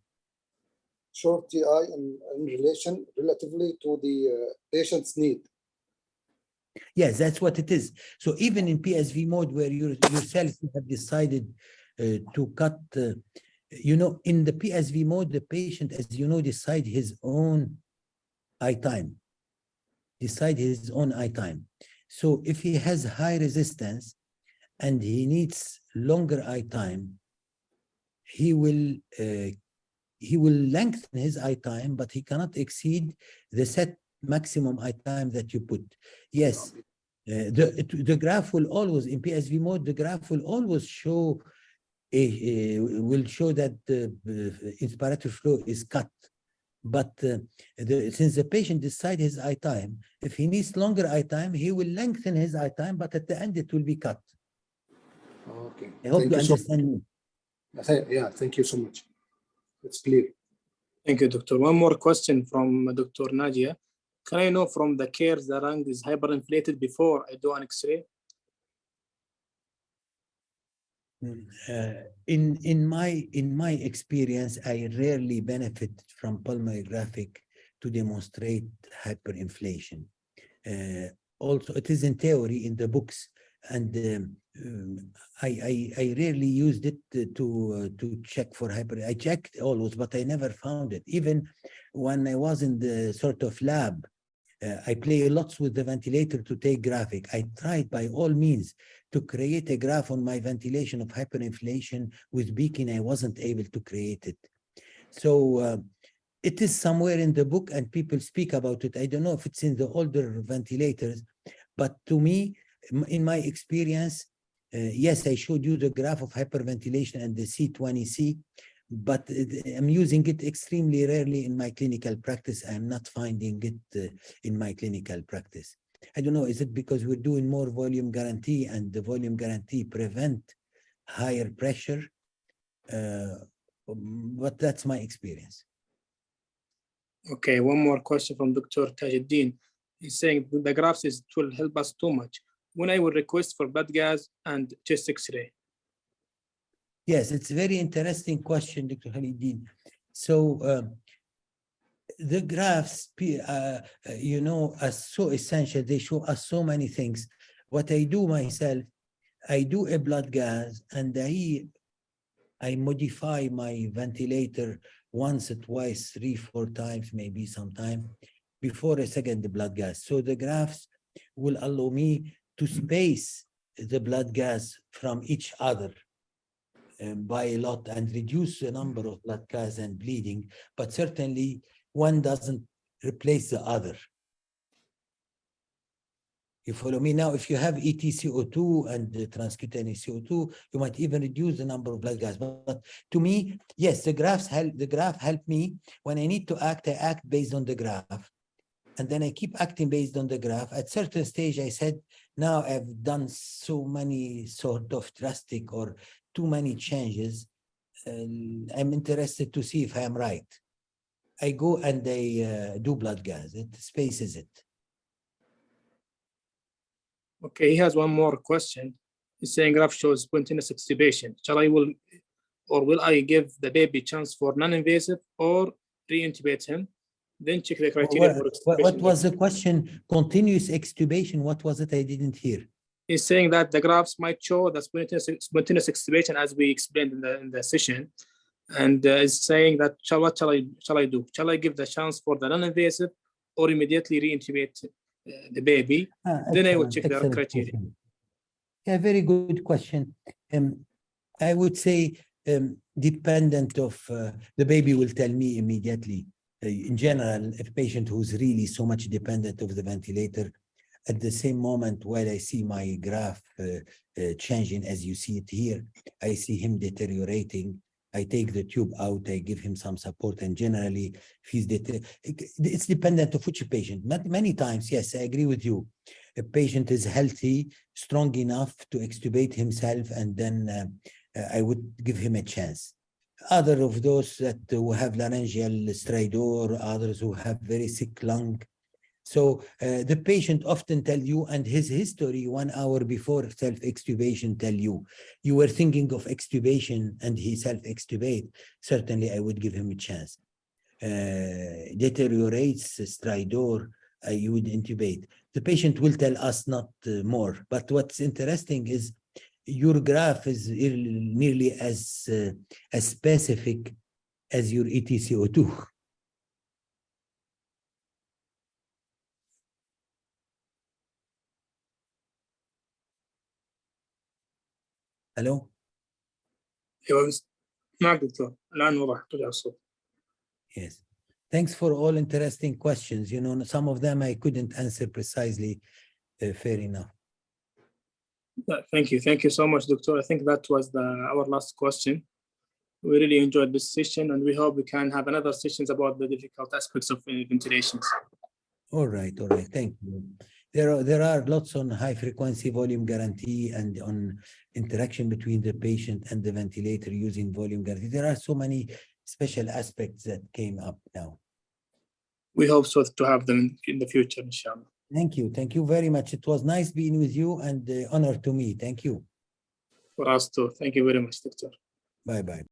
Short TI in relation relatively to the patient's need. Yes, that's what it is. So even in PSV mode, where you yourself have decided to cut, in the PSV mode, the patient, as you know, decide his own eye time. So if he has high resistance and he needs longer eye time, he will lengthen his eye time, but he cannot exceed the set maximum eye time that you put. Yes, The graph will always, in PSV mode, the graph will always show that the inspiratory flow is cut. But since the patient decides his eye time, if he needs longer eye time, he will lengthen his eye time, but at the end it will be cut. Okay. I hope Thank you you understand me. Yeah, thank you so much. It's clear. Thank you, Doctor. One more question from Dr. Nadia. Can I know from the care the lung is hyperinflated before I do an X-ray? In my experience, I rarely benefit from pulmonographic to demonstrate hyperinflation. Also, it is in theory in the books, and I rarely used it to check for hyper. I checked always, but I never found it. Even when I was in the sort of lab, I play lots with the ventilator to take graphic. I tried by all means to create a graph on my ventilation of hyperinflation with beacon. I wasn't able to create it. So it is somewhere in the book and people speak about it. I don't know if it's in the older ventilators, but to me, in my experience, yes, I showed you the graph of hyperventilation and the C20C, but I'm using it extremely rarely in my clinical practice. I'm not finding it in my clinical practice. I don't know, is it because we're doing more volume guarantee and the volume guarantee prevent higher pressure? But that's my experience. Okay, one more question from Dr. Tajuddin. He's saying the graphs will help us too much. When I will request for blood gas and chest X-ray? Yes, it's a very interesting question, Dr. Khalidin. So the graphs, you know, are so essential. They show us so many things. What I do myself, I do a blood gas and I modify my ventilator once, twice, 3, 4 times, maybe sometime before a second blood gas. So the graphs will allow me to space the blood gas from each other by a lot and reduce the number of blood gas and bleeding, but certainly one doesn't replace the other. You follow me? Now, if you have EtCO2 and the transcutaneous CO2, you might even reduce the number of blood gas. But to me, yes, the graph help me. When I need to act, I act based on the graph. And then I keep acting based on the graph. At certain stage, I said, now I've done so many sort of drastic or too many changes. I'm interested to see if I am right. I go and I do blood gas. It spaces it. Okay, he has one more question. He's saying graph shows spontaneous extubation. Will I give the baby chance for non-invasive or re-intubate him? Then check the criteria for extubation. What was the question? Continuous extubation, what was it? I didn't hear. He's saying that the graphs might show the spontaneous extubation as we explained in the session. And is saying that what shall I do? Shall I give the chance for the non-invasive or immediately re-intubate the baby? Then I will check the criteria. Question. Yeah, very good question. I would say dependent of the baby will tell me immediately. In general, a patient who's really so much dependent of the ventilator, at the same moment while I see my graph changing, as you see it here, I see him deteriorating. I take the tube out, I give him some support, and generally, if he's it's dependent of which patient. Many times, yes, I agree with you. A patient is healthy, strong enough to extubate himself, and then I would give him a chance. Other of those that who have laryngeal stridor, others who have very sick lung. So the patient often tell you, and his history 1 hour before self-extubation tell you, you were thinking of extubation and he self-extubate, certainly I would give him a chance. Deteriorates stridor, you would intubate. The patient will tell us not more, but what's interesting is your graph is nearly as specific as your EtCO2. Hello? معك دكتور الآن وضح طلع الصوت. Yes. Thanks for all interesting questions. You know, some of them I couldn't answer precisely. Fair enough. Thank you. Thank you so much, Doctor. I think that was our last question. We really enjoyed this session, and we hope we can have another sessions about the difficult aspects of ventilations. All right. Thank you. There are lots on high frequency volume guarantee and on interaction between the patient and the ventilator using volume guarantee. There are so many special aspects that came up now. We hope so to have them in the future, inshallah. Thank you. Thank you very much. It was nice being with you and honor to me. Thank you. For us too. Thank you very much, Doctor. Bye-bye.